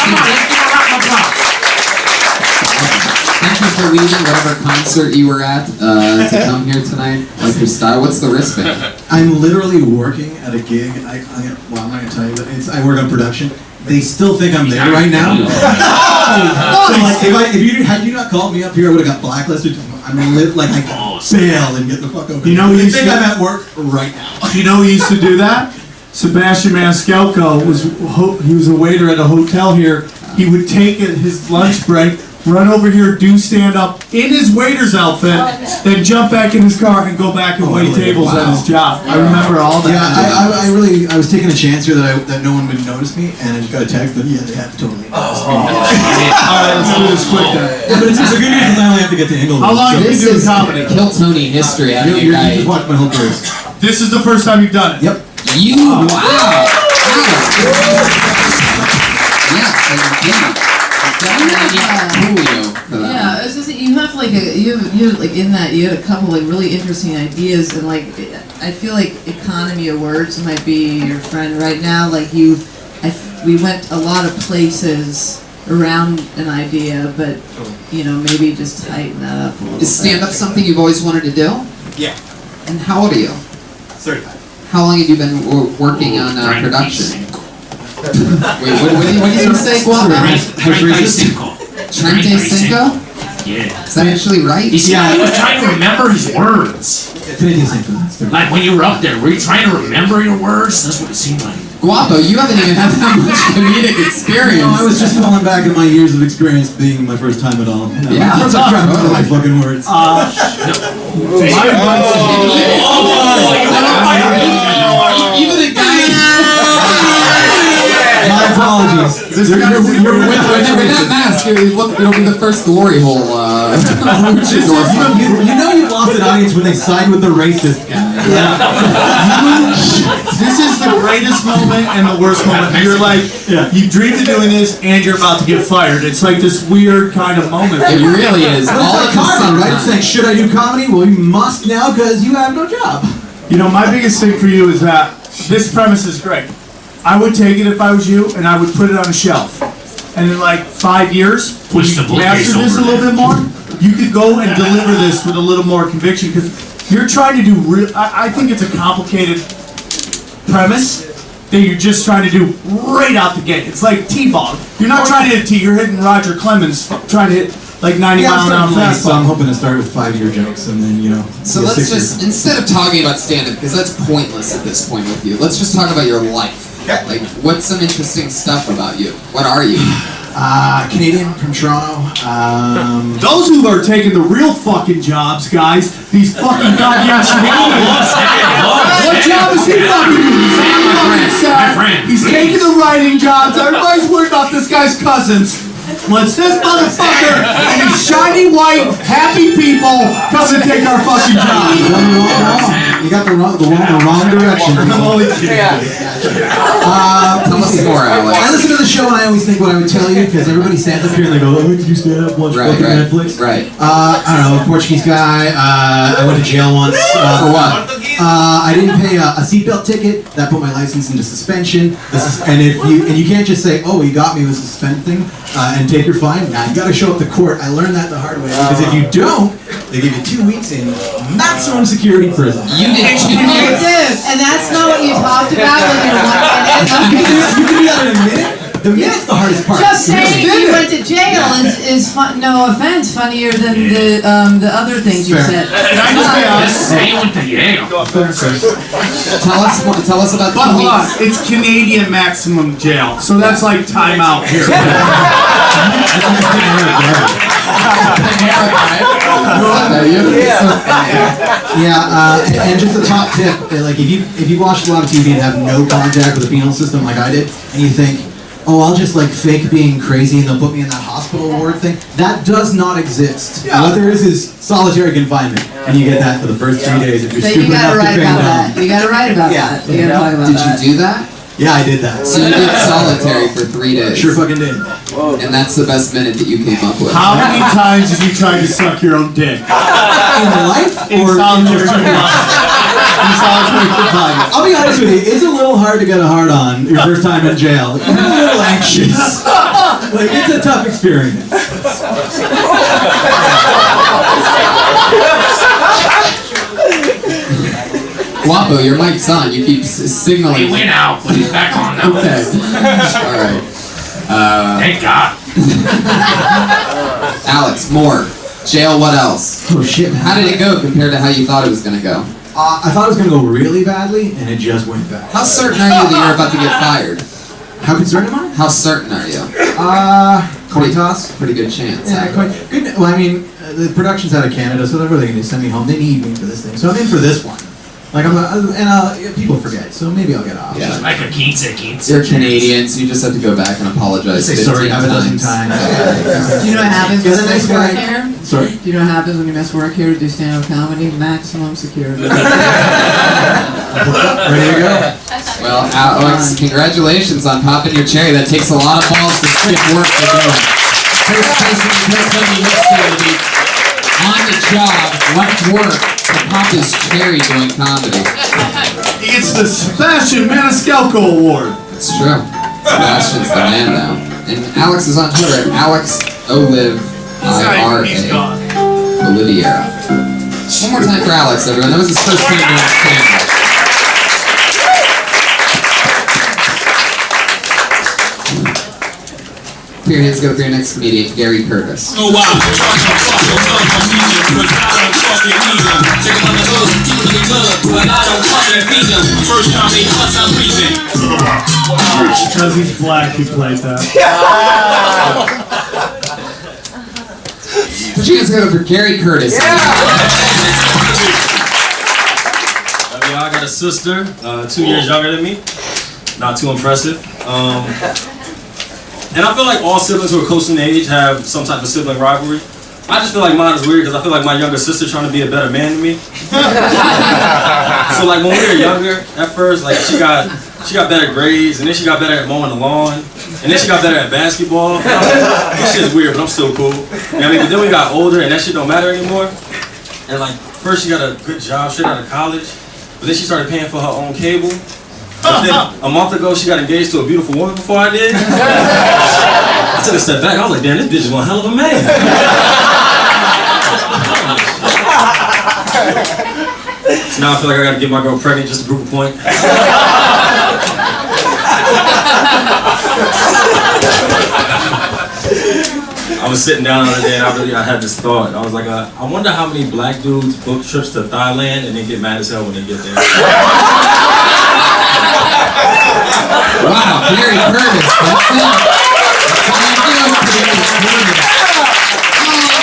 Come on, let's give a round of applause. Thank you for leaving whatever concert you were at to come here tonight. Like your style. What's the wristband? I'm literally working at a gig. I'm not going to tell you, but I work on production. They still think I'm there right now. So like, had you not called me up here, I would have got blacklisted. I'm like I can bail and get the fuck over. They think I'm at work right now. You know who used to do that? Sebastian Maniscalco was a waiter at a hotel here. He would take his lunch break, run over here, do stand up in his waiter's outfit, then jump back in his car and go back and wait tables at his job. I remember all that. Yeah, I was taking a chance here that no one would notice me, and I just got a text that they have totally noticed me. Alright, let's do this quick then. Yeah, but it's a good news because I only have to get to England. How long have you been doing comedy? Kill Tony history. I You just watched my whole career. This is the first time you've done it? Yep. Wow. Yeah, it's just that you have like you have like in that you had a couple like really interesting ideas, and like I feel like economy of words might be your friend right now. Like we went a lot of places around an idea, but maybe just tighten that up a little bit. Is stand-up something you've always wanted to do? Yeah. And how old are you? 35. How long have you been working on production? Wait, what did you say, Guapo? 35. Yeah. Is that actually right? You see, I was trying to remember his words. Like when you were up there, were you trying to remember your words? That's what it seemed like. Guapo, you haven't even had that much comedic experience. No, I was just falling back at my years of experience being my first time at all. Yeah. I'm trying to remember my fucking words. Even the guy. My apologies. You're with that mask. It'll be the first glory hole. You've lost an audience when they side with the racist guy. This is the greatest moment and the worst moment. You're like, you dreamed of doing this and you're about to get fired. It's like this weird kind of moment. It really is. But it's like comedy, right? It's saying, should I do comedy? Well, you must now because you have no job. My biggest thing for you is that this premise is great. I would take it if I was you, and I would put it on a shelf. And in like 5 years, when you master this a little bit more, you could go and deliver this with a little more conviction, because you're trying to do I think it's a complicated premise that you're just trying to do right out the gate. It's like T-ball. You're not trying to hit T, you're hitting Roger Clemens, trying to hit like 90 mile an hour fastball. So I'm hoping to start with 5-year jokes and then, So let's just, instead of talking about stand-up, because that's pointless at this point with you, let's just talk about your life. Okay. Like, what's some interesting stuff about you? What are you? Canadian from Toronto. Those who are taking the real fucking jobs, guys, these fucking goddamn shenanigans. What job is he fucking doing? My friend. He's taking the writing jobs. Everybody's worried about this guy's cousins. Once this motherfucker and these shiny white, happy people come and take our fucking jobs. You got the wrong direction. Tell us more, Alex. I listen to the show and I always think what I would tell you because everybody stands up here and they go, "Oh, did you stand up watch fucking Netflix?" Right. I don't know, Portuguese guy. I went to jail once. For what? I didn't pay a seatbelt ticket. That put my license into suspension. And you can't just say, "Oh, he got me with suspending," and take your fine. Nah, you got to show up to court. I learned that the hard way because if you don't, they give you 2 weeks in maximum security prison. You did 2 Dude, years. and that's not what you talked about when you were 1 minute. You can do that in a minute. The minute's the hardest part. Just saying you went to jail is fun, no offense, funnier than the other things you said. Can I just be honest? Just say with the Yale. Tell us about But 2 hold on, weeks. it's Canadian maximum jail, so that's like timeout here. And just a top tip, like if you watch a lot of TV and have no contact with the penal system like I did, and you think, oh, I'll just like fake being crazy and they'll put me in that hospital ward thing, that does not exist. Yeah. What there is solitary confinement, and you get that for the first 3 days if you're So stupid you gotta enough to write train about down. that. You gotta write about Yeah. that. You gotta talk about Did that. you do that? Yeah, I did that. So you did solitary for 3 days. Sure fucking did. And that's the best minute that you came up with. How many times have you tried to suck your own dick? In life or solitary in solitary confinement? I'll be honest with you, it's a little hard to get a hard on your first time in jail. You're a little anxious. Like, it's a tough experience. Guapo, your mic's on. You keep signaling. He went out, but he's back on now. Okay. All right. Thank God. Alex, more. Jail, what else? Oh shit, man. How did it go compared to how you thought it was going to go? I thought it was going to go really badly, and it just went bad. How certain are you that you're about to get fired? How concerned am I? How certain are you? Coin toss? Pretty good chance. Yeah, quite good. Well, I mean, the production's out of Canada, so they're really going to send me home. They need me for this thing, so I'm in for this one. Like people forget, so maybe I'll get off. Yeah. Like a quince. You're Canadian, so you just have to go back and apologize. Say sorry 15 half a dozen times. Do you know what happens when you miss work guy. here? Sorry? Do you know what happens when you miss work here to do stand-up comedy? Maximum security. Ready to go? Well, Alex, congratulations on popping your cherry. That takes a lot of balls to skip work to do. First person in Pennsylvania history to be on the job, left work, to pop his cherry doing comedy. It's the Sebastian Maniscalco Award. It's true. Sebastian's the man now. And Alex is on Twitter at AlexOliveIRA. Oliviera. One more time for Alex, everyone. That was his first time doing stand-up. Put your hands together for your next comedian, Gary Curtis. Oh wow, cause I don't fucking need them. Take them on the hood, keep them in the club, but I don't fucking feed them. First time they bust, I'm breathing. Because he's black, he played that. Put your hands together for Gary Curtis. Yeah, I got a sister, 2 years younger than me. Not too impressive. And I feel like all siblings who are close in age have some type of sibling rivalry. I just feel like mine is weird because I feel like my younger sister trying to be a better man than me. So like when we were younger, at first, like she got better grades, and then she got better at mowing the lawn, and then she got better at basketball. This shit's weird, but I'm still cool. You know what I mean? But then we got older, and that shit don't matter anymore. And like first she got a good job straight out of college, but then she started paying for her own cable. But then a month ago, she got engaged to a beautiful woman before I did. I took a step back. I was like, damn, this bitch is one hell of a man. So now I feel like I gotta get my girl pregnant just to prove a point. I was sitting down the other day and I had this thought. I was like, I wonder how many black dudes book trips to Thailand and then get mad as hell when they get there. Wow, Gary Curtis, that's it. That's all you do, Gary Curtis.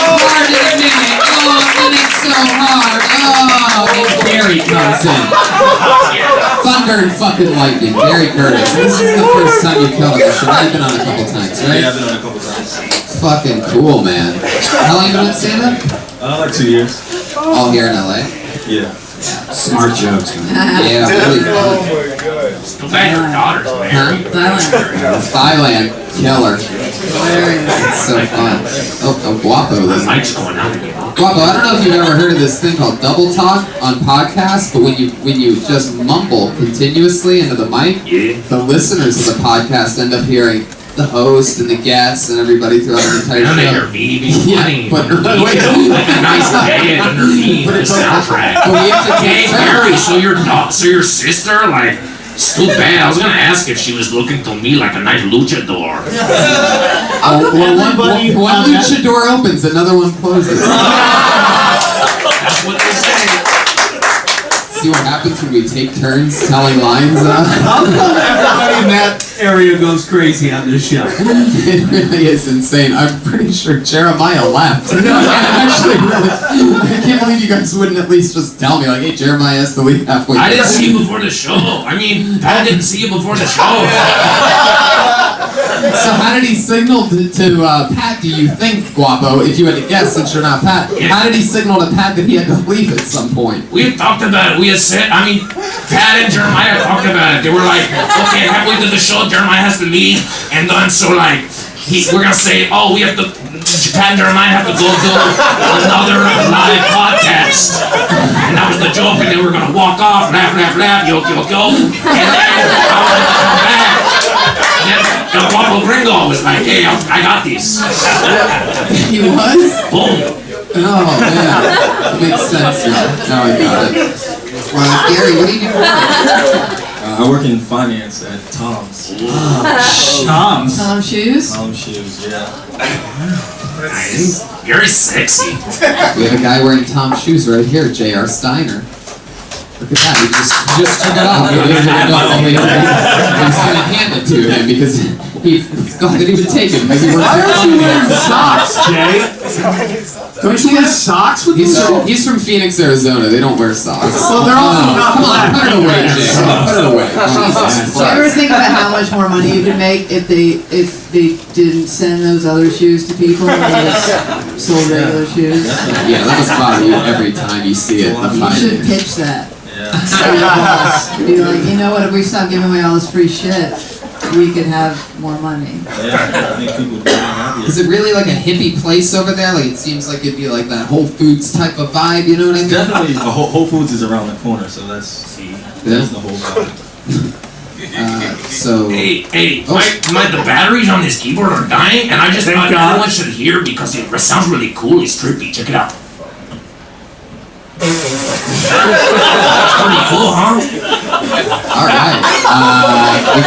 Oh, hard in a minute. Oh, and it's so hard. Oh, and Gary comes in. Thunder and fucking lightning, Gary Curtis. This is the first time you've killed on the show. I've been on a couple times, right? Yeah, I've been on a couple times. Fucking cool, man. How long you been on stand-up? Like 2 years. All here in LA? Yeah. Smart jokes, man. Yeah, really fun. Too bad your daughter's married. Thailand, killer. It's so fun. Oh, Guapo. The mic's going out again. Guapo, I don't know if you've ever heard of this thing called double talk on podcasts, but when you just mumble continuously into the mic, the listeners of the podcast end up hearing the host and the guests and everybody throughout the entire And show. then you're me being funny. But like a nice band underneath the soundtrack. But we have to Hey, Gary, so your sister, like, it's too bad. I was gonna ask if she was looking to me like a nice luchador. One luchador opens, another one closes. That's what they say. See what happens when we take turns telling lines? How come everybody in that area goes crazy on this show? It really is insane. I'm pretty sure Jeremiah laughed. No, actually, really. I can't believe you guys wouldn't at least just tell me, like, hey, Jeremiah has to leave halfway through. I didn't see you before the show. I mean, Pat didn't see you before the show. So how did he signal to Pat, do you think, Guapo, if you had to guess since you're not Pat, how did he signal to Pat that he had to leave at some point? We had talked about it. We had said, I mean, Pat and Jeremiah talked about it. They were like, okay, halfway through the show, Jeremiah has to leave. And then so like, we're going to say, oh, we have to, Pat and Jeremiah have to go do another live podcast. And that was the joke. And then we're going to walk off, laugh, yo. And then I wanted to come back. And then the Guapo Gringo was like, hey, I got these. He was? Boom. Oh, man. Makes sense now. Now I got it. Gary, what do you do for work? I work in finance at Tom's. Tom's? Tom Shoes? Tom's Shoes, yeah. Nice. Very sexy. We have a guy wearing Tom's shoes right here, J.R. Steiner. Look at that, he just took it off. He was going to hand it to him because he thought that he would take it. Why are you wearing socks, Jay? Don't you wear socks with He's from Phoenix, Arizona. They don't wear socks. Well, they're also not Come on, put it away, Jay. Put it away. Jesus Do you ever Christ. think about how much more money you could make if they didn't send those other shoes to people and they just sold regular shoes? Yeah, that must bother you every time you see it. You should pitch that. Yeah. Be like, you know what, if we stop giving away all this free shit, we could have more money. Yeah, I think people would be happy. Is it really like a hippie place over there? Like, it seems like it'd be like that Whole Foods type of vibe, you know what I mean? Definitely, Whole Foods is around the corner, so that's the whole vibe. So... Hey, the batteries on this keyboard are dying, and I just thought everyone should hear because it sounds really cool. It's trippy. Check it out. That's pretty cool, huh? Alright.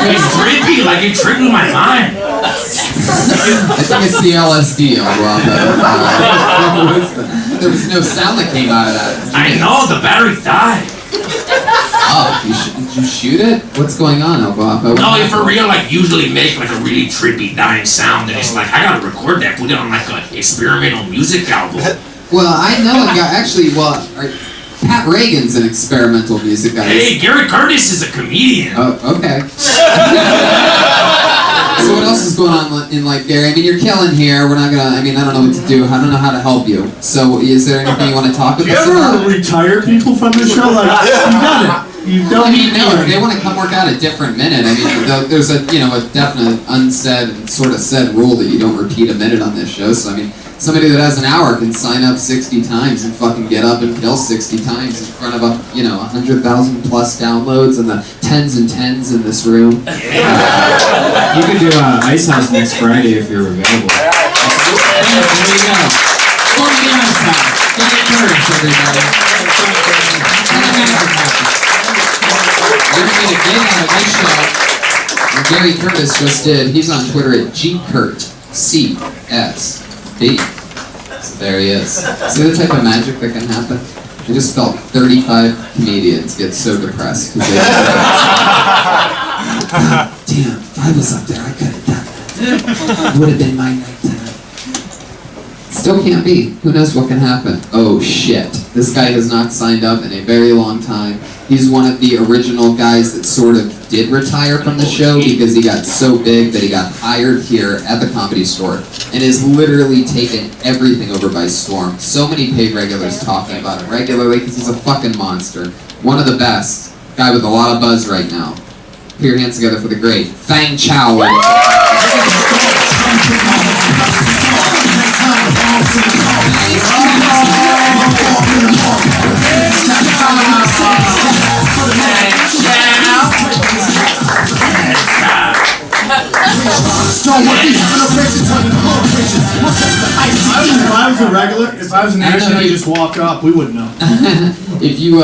It's trippy, like it tripped my mind. I think it's the LSD, there was no sound that came out of that. I know, the battery died. Oh, did you shoot it? What's going on, El Guapo? No, if for real, like, usually make like a really trippy dying sound, and it's like, I gotta record that, put it on like an experimental music album. Well, I know a guy, actually, Pat Reagan's an experimental music guy. Hey, Gary Curtis is a comedian. Oh, okay. So what else is going on in life, Gary? I mean, you're killing here. We're not gonna, I don't know what to do. I don't know how to help you. So is there anything you want to talk with us about? Do you ever retire people from the show? Like, you got it. You don't no, if they want to come work out a different minute, there's a definite unsaid and sort of said rule that you don't repeat a minute on this show. So somebody that has an hour can sign up 60 times and fucking get up and kill 60 times in front of 100,000 plus downloads and the tens and tens in this room. You could do Ice House next Friday if you're available. There you go. Go to the Ice House. Get encouraged, everybody. We're going to get a gig out of this show. And Gary Curtis just did. He's on Twitter at GCurt. C-S-B. So there he is. See the type of magic that can happen? I just felt 35 comedians get so depressed because they damn, if I was up there, I could have done that. It would have been my night tonight. Still can't be. Who knows what can happen? Oh shit. This guy has not signed up in a very long time. He's one of the original guys that sort of did retire from the show because he got so big that he got hired here at the Comedy Store and has literally taken everything over by storm. So many paid regulars talking about him regularly because he's a fucking monster. One of the best. Guy with a lot of buzz right now. Put your hands together for the great Fang Chow. If I was an Asian, I'd just walk up. We wouldn't know. If you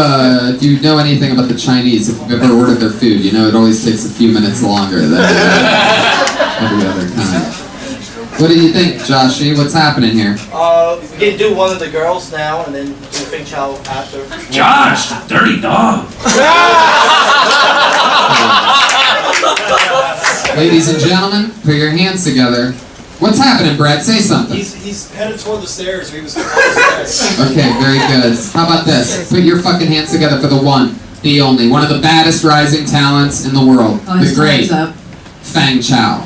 know anything about the Chinese, if you've ever ordered their food, you know it always takes a few minutes longer than every other kind. What do you think, Joshy? What's happening here? We can do one of the girls now, and then do Fing Chow after. Josh, dirty dog. Ladies and gentlemen, put your hands together. What's happening, Brad? Say something. He's headed toward the stairs, or he was going the stairs. Okay, very good. How about this? Put your fucking hands together for the one, the only, one of the baddest rising talents in the world. Oh, The his great time's up. Fang Chow.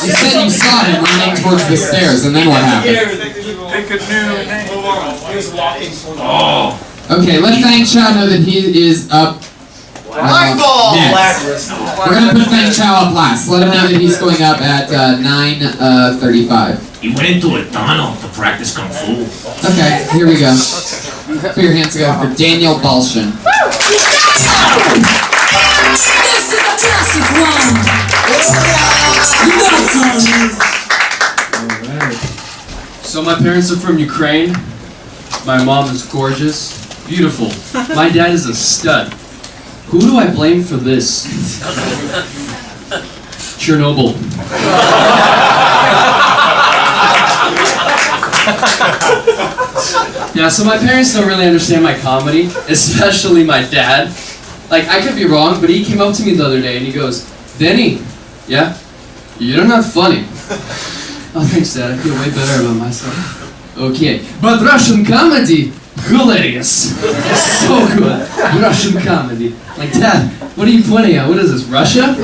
You said you saw him running towards the stairs, and then what happened? Oh. Okay, let Fang Chow know that he is up next. We're gonna put Fang Chow up last. Let him know that he's going up at 9:35. He went into a tunnel to practice Kung Fu. Okay, here we go. Put your hands together for Daniel Balshin. This is a classic one. You know it, Alright. So my parents are from Ukraine. My mom is gorgeous, beautiful. My dad is a stud. Who do I blame for this? Chernobyl. Yeah, so my parents don't really understand my comedy, especially my dad. Like, I could be wrong, but he came up to me the other day and he goes, Denny, yeah, you're not funny. Oh, thanks, Dad. I feel way better about myself. Okay, but Russian comedy, hilarious. So good. Russian comedy. Like, Dad, what are you pointing at? What is this, Russia?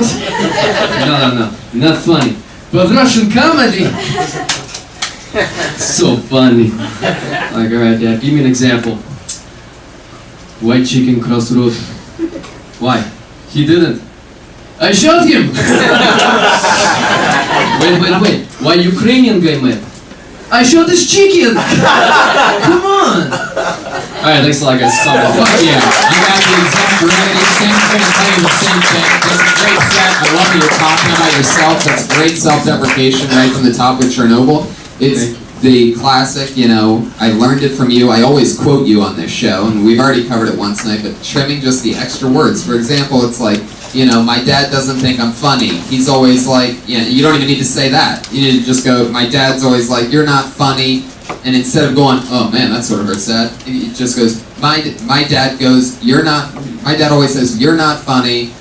No, not funny. But Russian comedy, so funny. Like, alright, Dad, give me an example. White chicken crossroad. Why? He didn't. I shot him! Wait. Why Ukrainian guy mad? I shot this chicken! Come on! Alright, thanks a lot, guys. Fuck yeah. I got the exact remedy. Same thing, tell you the same thing. That's a great set. I love that you're talking about yourself. That's great self-deprecation right from the top with Chernobyl. It's the classic, you know, I learned it from you. I always quote you on this show, and we've already covered it once tonight, but trimming just the extra words. For example, it's like, you know, my dad doesn't think I'm funny. He's always like, you don't even need to say that. You need to just go, my dad's always like, you're not funny. And instead of going, oh man, that sort of hurts that, it just goes, my dad goes, my dad always says, you're not funny.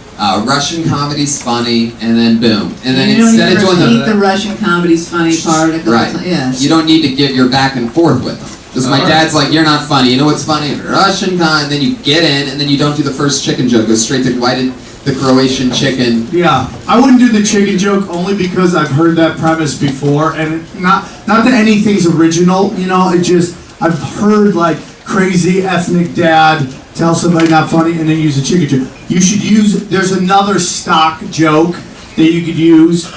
Russian comedy's funny, and then boom. And then instead of doing the Russian comedy's funny part. Right. Yes. You don't need to give your back and forth with them. Because my dad's like, you're not funny. You know what's funny? Russian con. And then you get in, and then you don't do the first chicken joke. Go straight to why did the Croatian chicken? Yeah, I wouldn't do the chicken joke only because I've heard that premise before, and not that anything's original. You know, it just I've heard like crazy ethnic dad tell somebody not funny and then use a chicken joke. You should use. There's another stock joke that you could use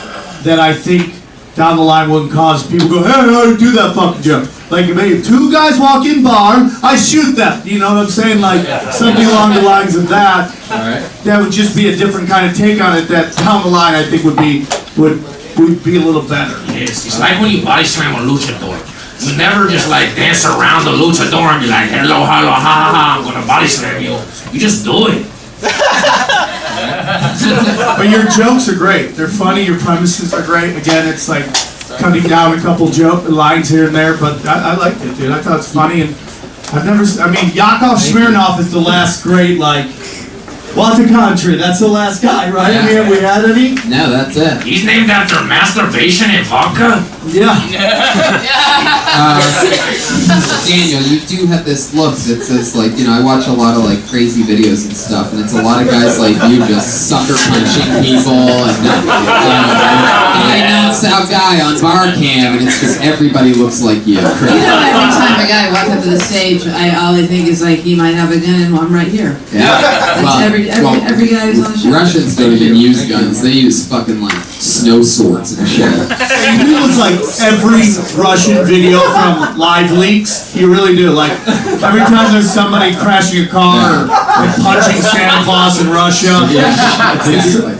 that I think down the line wouldn't cause people to go, hey, how do you do that fucking joke? Like if two guys walk in bar, I shoot them. You know what I'm saying? Like something along the lines of that. All right. That would just be a different kind of take on it. That down the line I think would be a little better. Yes, it's like when you body slam a luchador. You never just like dance around the luchador and be like, hello, ha ha, I'm gonna body slam you. You just do it. But your jokes are great. They're funny. Your premises are great. Again, it's like cutting down a couple joke lines here and there, but I liked it, dude. I thought it's funny, and I've never. I mean, Yakov Smirnoff is the last great like What the country? That's the last guy, right? Yeah. Have we had any? No, that's it. He's named after masturbation and vodka? Yeah. Daniel, you do have this look that says, like, you know, I watch a lot of, like, crazy videos and stuff, and it's a lot of guys like you just sucker punching people, and, you know, I announce out guy on bar cam, and it's just everybody looks like you. You know, every time a guy walks up to the stage, all I think is like, he might have a gun and I'm right here. Yeah. That's every guy who's on the show. Russians don't even use guns. They use fucking, like, snow swords and shit. You look like every Russian video from Live Leaks. You really do. Like, every time there's somebody crashing a car or punching Santa Claus in Russia.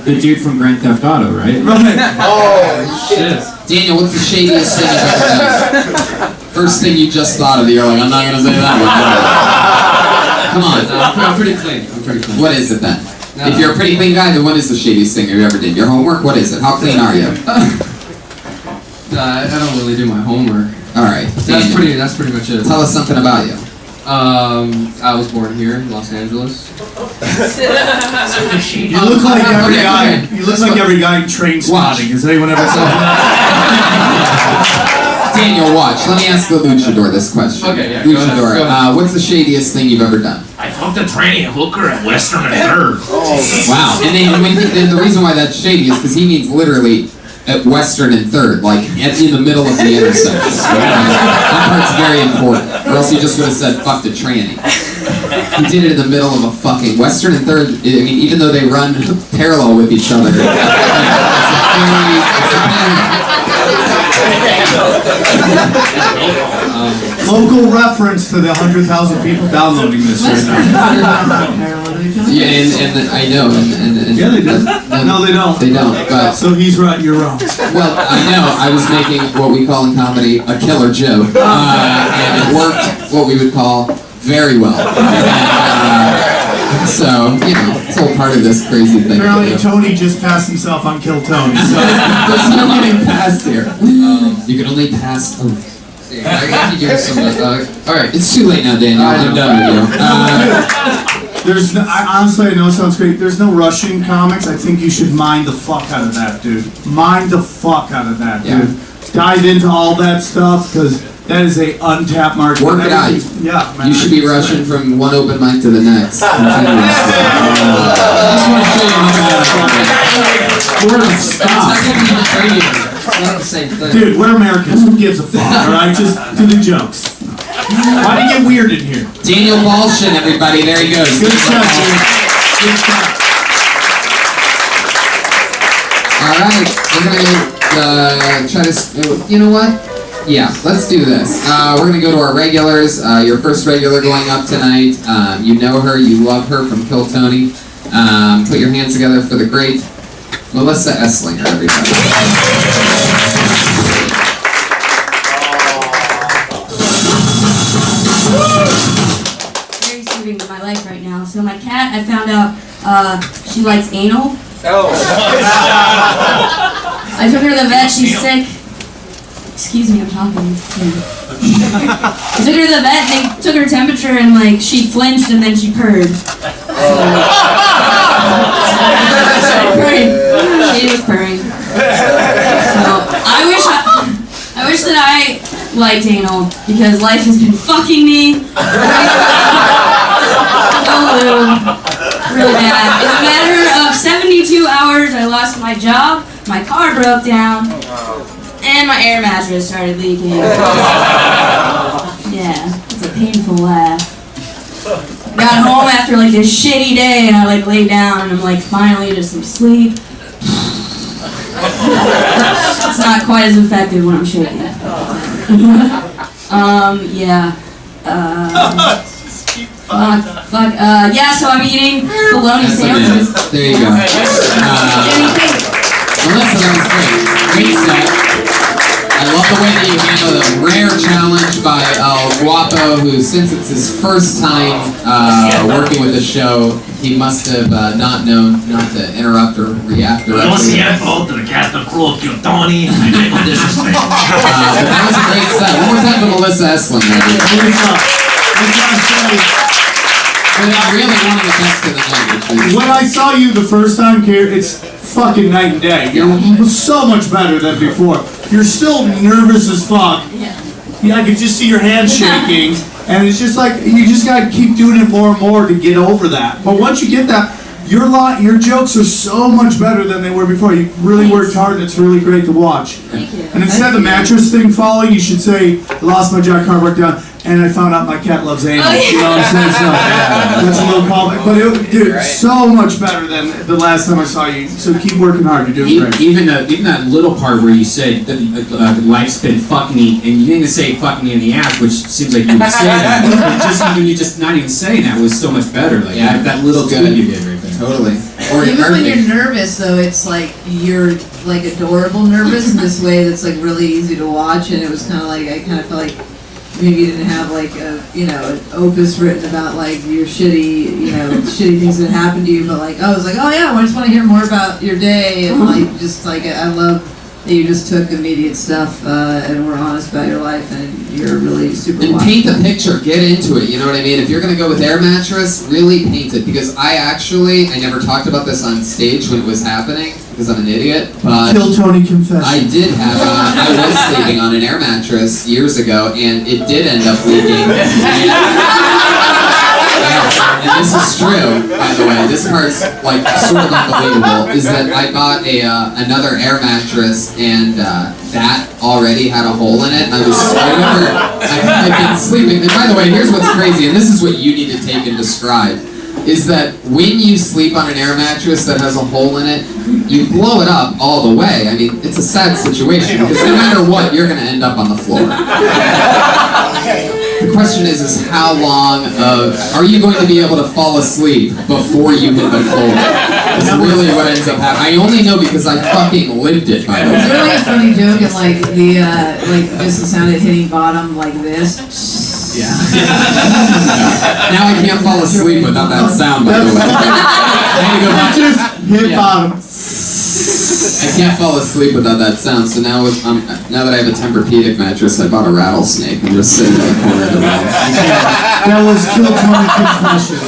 The dude from Grand Theft Auto, right? Right. Oh, shit. Daniel, what's the shadiest thing you've ever done? First thing you just thought of, you're like, I'm not gonna say that one. Come on. I'm pretty clean. I'm pretty clean. What is it then? No. If you're a pretty clean guy, then what is the shadiest thing you ever did? Your homework? What is it? How clean are you? I don't really do my homework. All right. That's pretty much it. Tell us something about you. I was born here in Los Angeles. You look like every guy. You look like every guy in Train Spotting. Has anyone ever said that? Daniel, watch. Let me ask the luchador this question. Okay, yeah. Luchador, Go ahead. what's the shadiest thing you've ever done? I fucked a tranny hooker at Western and Third. Wow. And then the reason why that's shady is because he means literally at Western and Third, like in the middle of the intersection. That part's very important. Or else he just would have said fucked a tranny. He did it in the middle of a fucking Western and Third. I mean, even though they run parallel with each other, Local reference to the 100,000 people downloading this right now. Yeah, and I know, and Yeah, they do. No, they don't. They don't. But So he's right, you're wrong. well, I know. I was making what we call in comedy a killer joke, and it worked. What we would call very well. And, so you know, it's all part of this crazy thing. Apparently, Tony just passed himself on Kill Tony. So there's no getting past here. You can only pass. Oh. I have to do some. All right. It's too late now, Daniel. I'm done with you. there's no, honestly, I know it sounds great. There's no Russian comics. I think you should mind the fuck out of that, dude. Mind the fuck out of that, dude. Dive into all that stuff because that is a untapped market. Work it out. Yeah, man. You should be rushing from one open mic to the next. Continuously. I just want to show you how We're gonna stop. It's not the same thing. Dude, we're Americans. Who gives a fuck? Alright, just do the jokes. Why do you get weird in here? Daniel Balshin, everybody. There he goes. Good stuff, dude. Good stuff. Alright, we're gonna try to. You know what? Yeah, let's do this. We're gonna go to our regulars. Your first regular going up tonight. You know her, you love her from Kill Tony. Put your hands together for the great Melissa Esslinger, everybody. Very soothing to my life right now. So my cat, I found out she likes anal. I took her to the vet. She's sick. Excuse me, I'm talking. I took her to the vet. They took her temperature and like she flinched and then she purred. She was purring. So I wish that I liked anal because life has been fucking me. Really bad. In a matter of 72 hours, I lost my job, my car broke down, and my air mattress started leaking. Yeah, it's a painful laugh. Got home after like this shitty day and I like lay down and I'm like finally just some sleep. It's not quite as effective when I'm shaking. Yeah. Yeah, so I'm eating bologna sandwiches. There you go. Melissa, that was great. Great set. I love the way that you handle the rare challenge by El Guapo, who, since it's his first time working with the show, he must have not known not to interrupt or react Lo directly. siento to the cast and crew of Kill Tony. I make no disrespect. But that was a great set. One more time for Melissa Esslinger. But I'm really one of the best in the language. When I saw you the first time, it's fucking night and day. You're so much better than before. You're still nervous as fuck. Yeah, I could just see your hands shaking, and it's just like you just gotta keep doing it more and more to get over that. But once you get that, your jokes are so much better than they were before. You really worked hard, and it's really great to watch. And instead of the mattress thing falling, you should say, I lost my jack car, broke down, and I found out my cat loves anal. You know what I'm saying? So that's a little callback. But dude, so much better than the last time I saw you. So keep working hard. You're doing great. Even that little part where you said that life's been fucking me, and you didn't say fucking me in the ass, which seems like you would say that. You just not even saying that was so much better. Like that little tweet you did right there. Totally. Even when you're nervous, though, it's like you're like adorable nervous in this way that's like really easy to watch, and it was kind of like I kind of felt like maybe you didn't have like an opus written about like your shitty things that happened to you, but like I was like, oh yeah, I just want to hear more about your day, and like just like I love that you just took immediate stuff and were honest about your life, and you're really super. And paint the picture, get into it. You know what I mean? If you're gonna go with air mattress, really paint it, because I never talked about this on stage when it was happening because I'm an idiot. But Kill Tony confession. I did have I was sleeping on an air mattress years ago, and it did end up leaking. And this is true, by the way. This part's like sort of unbelievable. Is that I bought another air mattress, and that already had a hole in it. And I'd been sleeping. And by the way, here's what's crazy, and this is what you need to take and describe. Is that when you sleep on an air mattress that has a hole in it, you blow it up all the way. I mean, it's a sad situation because no matter what, you're going to end up on the floor. The question is how long are you going to be able to fall asleep before you hit the floor? That's really what ends up happening. I only know because I fucking lived it, by the way. Is there like a funny joke in like the just the sound of hitting bottom like this? Yeah. Now I can't fall asleep without that sound, by the way. I need to go back. Just hit bottom. I can't fall asleep without that sound, so now that I have a Tempur-Pedic mattress, I bought a rattlesnake and just sitting in the corner of the room. That was Kill Tony confession.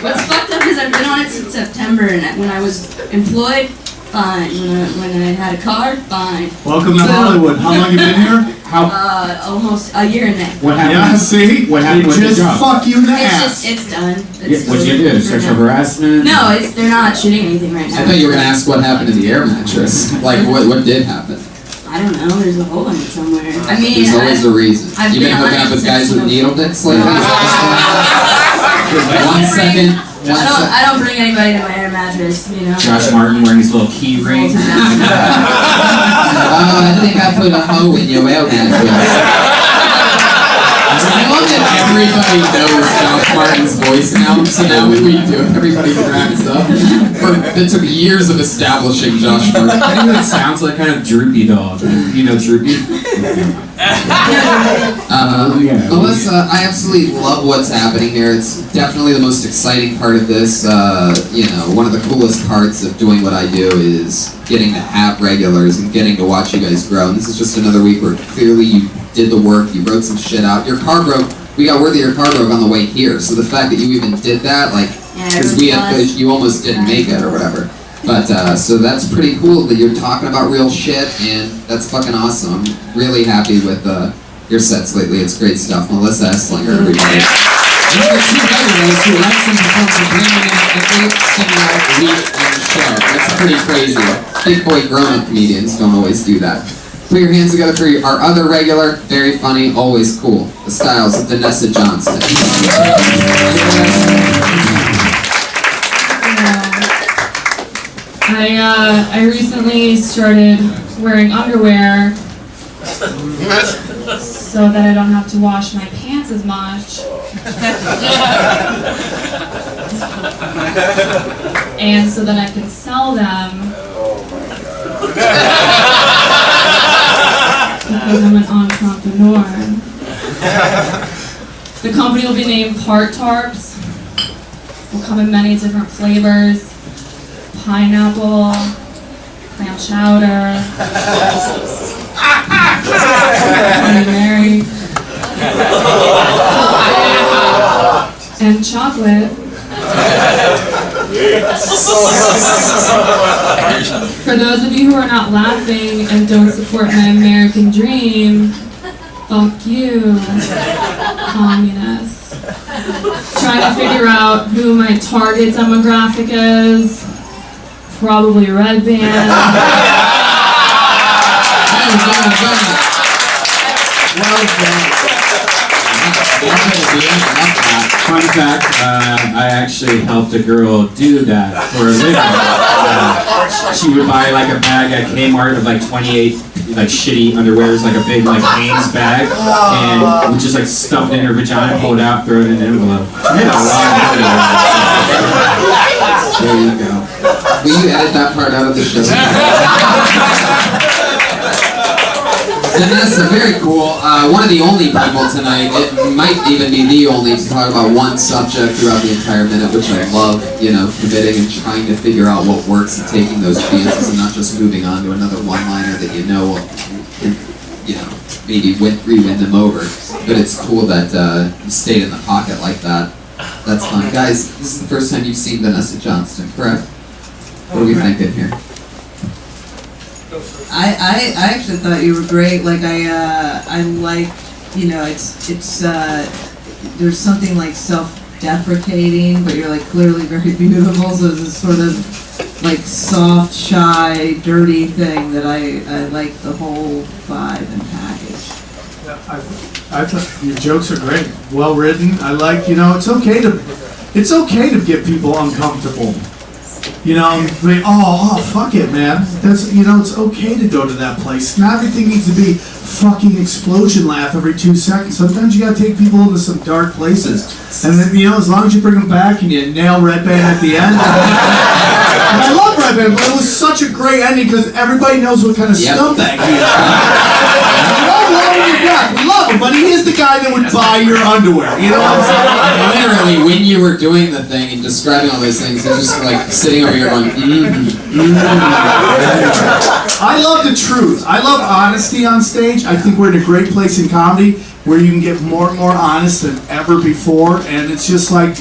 What's fucked up is I've been on it since September, and when I was employed, fine. When I had a car, fine. Welcome to Hollywood. How long you been here? Almost a year and a half. What happened? Yeah, see? What happened with the just job? fuck you in the ass. It's done. What'd you do? Sexual harassment? No, they're not shooting anything right now. I thought you were going to ask what happened to the air mattress. Like, what did happen? I don't know. There's a hole in it somewhere. I mean, There's always a reason. I've You've been been hooking on up it with guys since with needle dicks like that? 1 second. I don't bring anybody to my air mattress, you know. Josh Martin wearing his little key ring. I think I put a hoe in your air mattress. I love that everybody knows Josh Martin's voice now, so now when we do it, everybody cracks up. It took years of establishing Josh Martin. I think it sounds like kind of Droopy Dog. You know Droopy? Melissa, I absolutely love what's happening here. It's definitely the most exciting part of this. One of the coolest parts of doing what I do is getting to have regulars and getting to watch you guys grow. And this is just another week where clearly you did the work, you wrote some shit out. Your car broke. We got word that your car broke on the way here. So the fact that you even did that, like, because you almost didn't make it or whatever. But so that's pretty cool that you're talking about real shit, and that's fucking awesome. I'm really happy with your sets lately. It's great stuff. Melissa Esslinger, everybody. These are two regulars who writes and performs a brand new every single week on the show. That's pretty crazy. Big boy grown-up comedians don't always do that. Put your hands together for our other regular, very funny, always cool. The styles of Vanessa Johnston. I recently started wearing underwear so that I don't have to wash my pants as much. And so that I can sell them. Because I'm an entrepreneur. The company will be named Part Tarps. Will come in many different flavors. Pineapple, clam chowder, Bloody Mary, and chocolate. For those of you who are not laughing and don't support my American dream, fuck you, communists. Trying to figure out who my target demographic is. Probably Red Band. Fun fact, I actually helped a girl do that for a living. She would buy like a bag at Kmart of like 28 like shitty underwears, like a big like Hanes bag, and would just like stuff it in her vagina, pull it out, throw it in an envelope. She made a lot of money. There you go. Will you edit that part out of the show? Vanessa, very cool. One of the only people tonight, it might even be the only, to talk about one subject throughout the entire minute, which I love, you know, committing and trying to figure out what works and taking those chances and not just moving on to another one-liner that you know will, you know, maybe re-win them over. But it's cool that you stayed in the pocket like that. That's fun. Guys, this is the first time you've seen Vanessa Johnston, correct? What are we thinking here? I actually thought you were great. Like I like, you know, it's there's something like self-deprecating, but you're like clearly very beautiful. So it's this sort of like soft, shy, dirty thing that I like the whole vibe and package. I thought your jokes are great, well written. I like, you know, it's okay to get people uncomfortable. You know, like, oh, fuck it, man. That's, you know, it's okay to go to that place. Not everything needs to be fucking explosion laugh every 2 seconds. Sometimes you gotta take people into some dark places. And then, you know, as long as you bring them back and you nail Red Band at the end. And I love Red Band, but it was such a great ending because everybody knows what kind of scumbag he is. We love him, but he is the guy that would buy your underwear. You know what I'm saying? Literally, when you were doing the thing and describing all those things, it was just like sitting over here going, I love the truth. I love honesty on stage. I think we're in a great place in comedy where you can get more and more honest than ever before, and it's just like,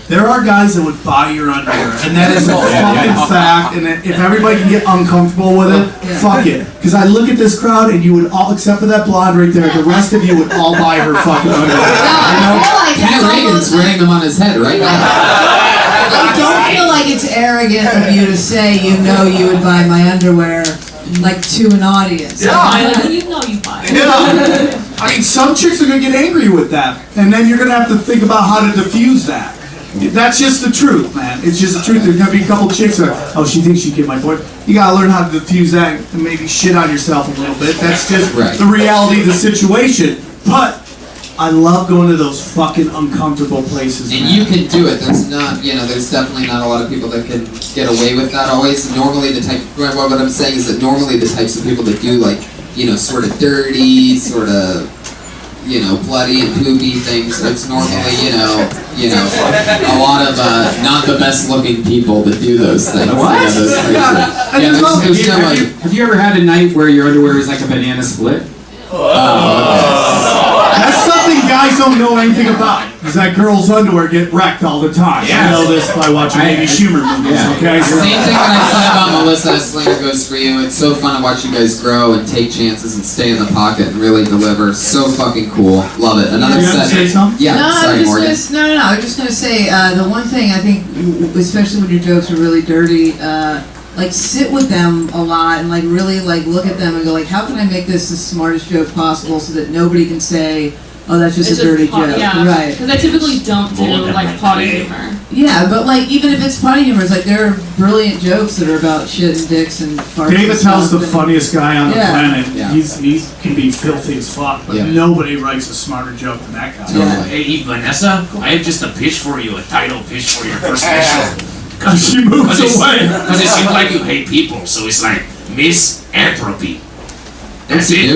there are guys that would buy your underwear, and that is a fucking fact, and if everybody can get uncomfortable with it, fuck it. Because I look at this crowd, and you would all, except for that blonde right there, the rest of you would all buy her fucking underwear. You know? Ken Reagan's wearing them on his head right now. I don't feel like it's arrogant of you to say you know you would buy my underwear, like to an audience. Like, you know you buy it. Yeah. I mean, some chicks are gonna get angry with that, and then you're gonna have to think about how to diffuse that. That's just the truth, man. It's just the truth. There's gonna be a couple chicks that, oh, she thinks she can get my boyfriend. You gotta learn how to diffuse that and maybe shit on yourself a little bit. That's just the reality of the situation. But I love going to those fucking uncomfortable places. And man. you can do it. That's not, you know, there's definitely not a lot of people that can get away with that always. Normally the type, what I'm saying is that normally the types of people that do like, you know, sort of dirty, sort of, you know, bloody and poopy things, it's normally, you know, a lot of not the best looking people that do those things. What? You know, those things that, there's no like, have you ever had a night where your underwear is like a banana split? That's something guys don't know anything about. Is that girls' underwear get wrecked all the time. Yes. I know this by watching Amy Schumer movies, okay? Same thing that I said about Melissa Slinger goes for you. It's so fun to watch you guys grow and take chances and stay in the pocket and really deliver. So fucking cool. Love it. Another you have set. to say something? Yeah, sorry, Morgan. I was just gonna say the one thing I think, especially when your jokes are really dirty, like sit with them a lot and like really like look at them and go like, how can I make this the smartest joke possible so that nobody can say, oh, that's just a dirty joke. Yeah, right. because I typically don't do like potty humor. Yeah, but like even if it's potty humor, it's like there are brilliant jokes that are about shit and dicks and farts. David and Tell's the stuff, funniest guy on the planet. Yeah. He can be filthy as fuck, but nobody writes a smarter joke than that guy. Hey, Vanessa, I have just a pitch for you, a title pitch for your first special. She moves away. Because it seems like you hate people, so it's like Misanthropy. That's it.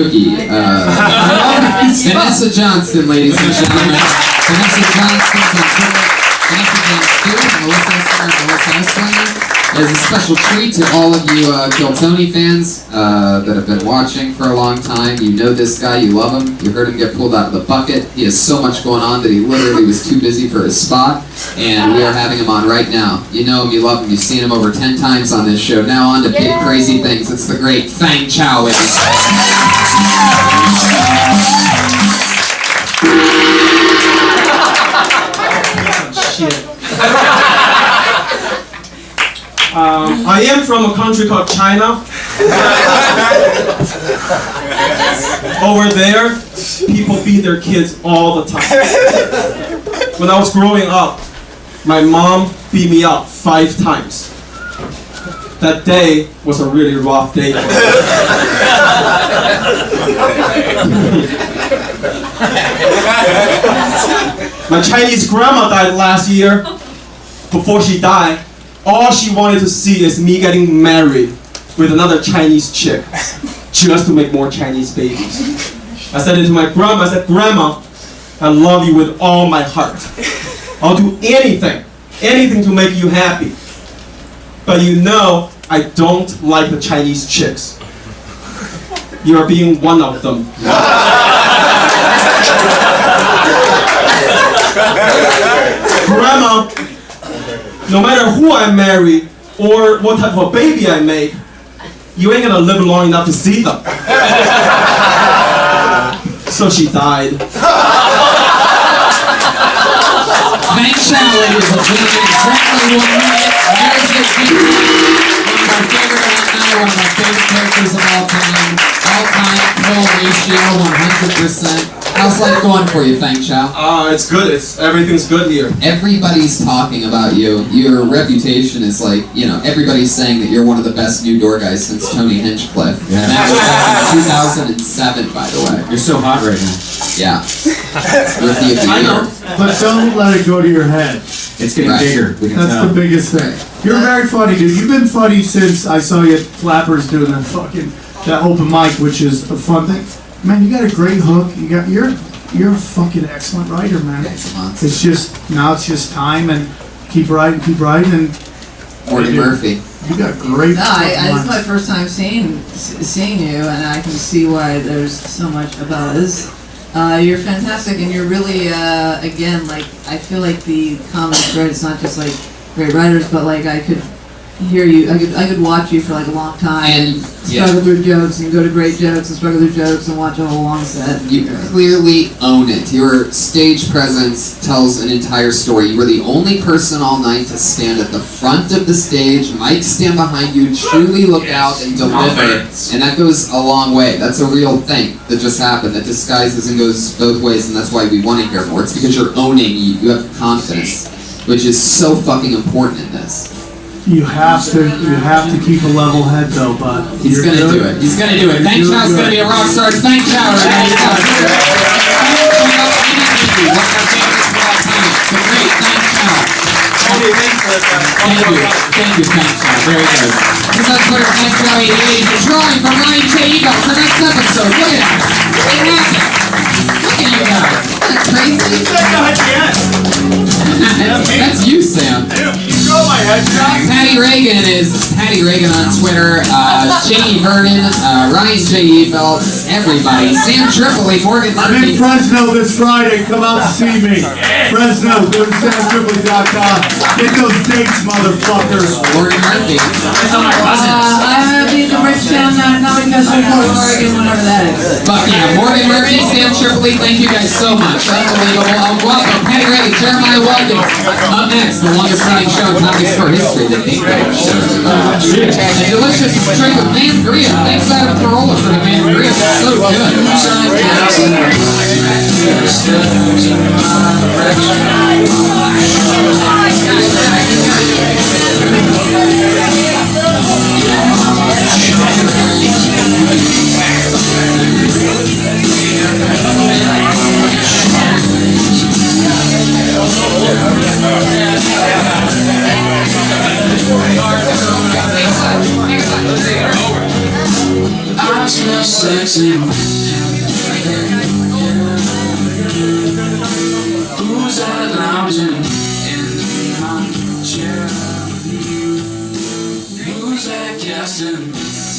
Vanessa Johnston, ladies and gentlemen. Vanessa Johnston's on Twitter. Vanessa Johnston, Melissa Slinger. As a special treat to all of you Kill Tony fans that have been watching for a long time, you know this guy, you love him, you heard him get pulled out of the bucket. He has so much going on that he literally was too busy for his spot, and we are having him on right now. You know him, you love him, you've seen him over 10 times on this show. Now on to big crazy things. It's the great Fang Chow with us. Shit. I am from a country called China. Over there, people beat their kids all the time. When I was growing up, my mom beat me up 5 times. That day was a really rough day for me. My Chinese grandma died last year. Before she died, all she wanted to see is me getting married with another Chinese chick, just to make more Chinese babies. I said it to my grandma, I said, Grandma, I love you with all my heart. I'll do anything to make you happy. But you know, I don't like the Chinese chicks. You are being one of them. Grandma, no matter who I marry or what type of a baby I make, you ain't gonna live long enough to see them. So she died. Fang Chow, ladies and gentlemen, exactly 1 minute. Music video. One of my favorite characters of all time. All-time full ratio, 100%. How's life going for you, Fang Chow? It's good. Everything's good here. Everybody's talking about you. Your reputation is like, you know, everybody's saying that you're one of the best new door guys since Tony Hinchcliffe. Yeah. And that was back in 2007, by the way. You're so hot right now. Yeah. Rookie of the I know, year. but don't let it go to your head. It's getting bigger. We can That's tell. the biggest thing. You're very funny, dude. You've been funny since I saw you at Flappers doing that open mic, which is a fun thing. Man, you got a great hook. You're a fucking excellent writer, man. It's just time and keep writing and. Morgan Murphy. You got great. No, fucking this is lines. my first time seeing you, and I can see why there's so much buzz. You're fantastic, and you're really again, like, I feel like the comedy thread is not just like great writers, but like I could hear you, I could watch you for like a long time and struggle through jokes and go to great jokes and struggle through jokes and watch a whole long set. You clearly own it. Your stage presence tells an entire story. You were the only person all night to stand at the front of the stage, mics stand behind you, truly look out and deliver, and that goes a long way. That's a real thing that just happened, that disguises and goes both ways, and that's why we want to hear more. It's because you're owning, you have confidence, which is so fucking important in this. You have to keep a level head though, bud. He's gonna do it. He's gonna do it. Fang Chow's gonna be a rock star. It's Fang Chow, everybody. One of our favorites of all time. The great Fang Chow. Thank you, Fang Chow. Very good. This is on Twitter, FangChow88. You're drawing from Ryan J. Eagle for next episode. Look at that. It happened. Look at you guys. Isn't that crazy? That's you, Sam. Patty Reagan is Patty Reagan on Twitter. Jamie Vernon, Ryan J. Eagle, everybody. Sam Tripoli, Morgan I'm Murphy. in Fresno this Friday. Come out to see me. Fresno, go to samtripoli.com. Get those dates, motherfuckers. Morgan Murphy. I'm gonna be at the Bridgetown Comedy Festival in Oregon, whenever that is. Fuck yeah, Morgan Murphy, Sam Tripoli, thank you guys so much. Unbelievable. Welcome, Patty Reagan, Jeremiah Wilkins. Up next, the longest running show in comedy store history, the Big Bang Show. A delicious drink of Mangria. Thanks, Adam Carolla, for the Mangria. It's so good. I smell sexy. Who's that lounging in my chair? casting.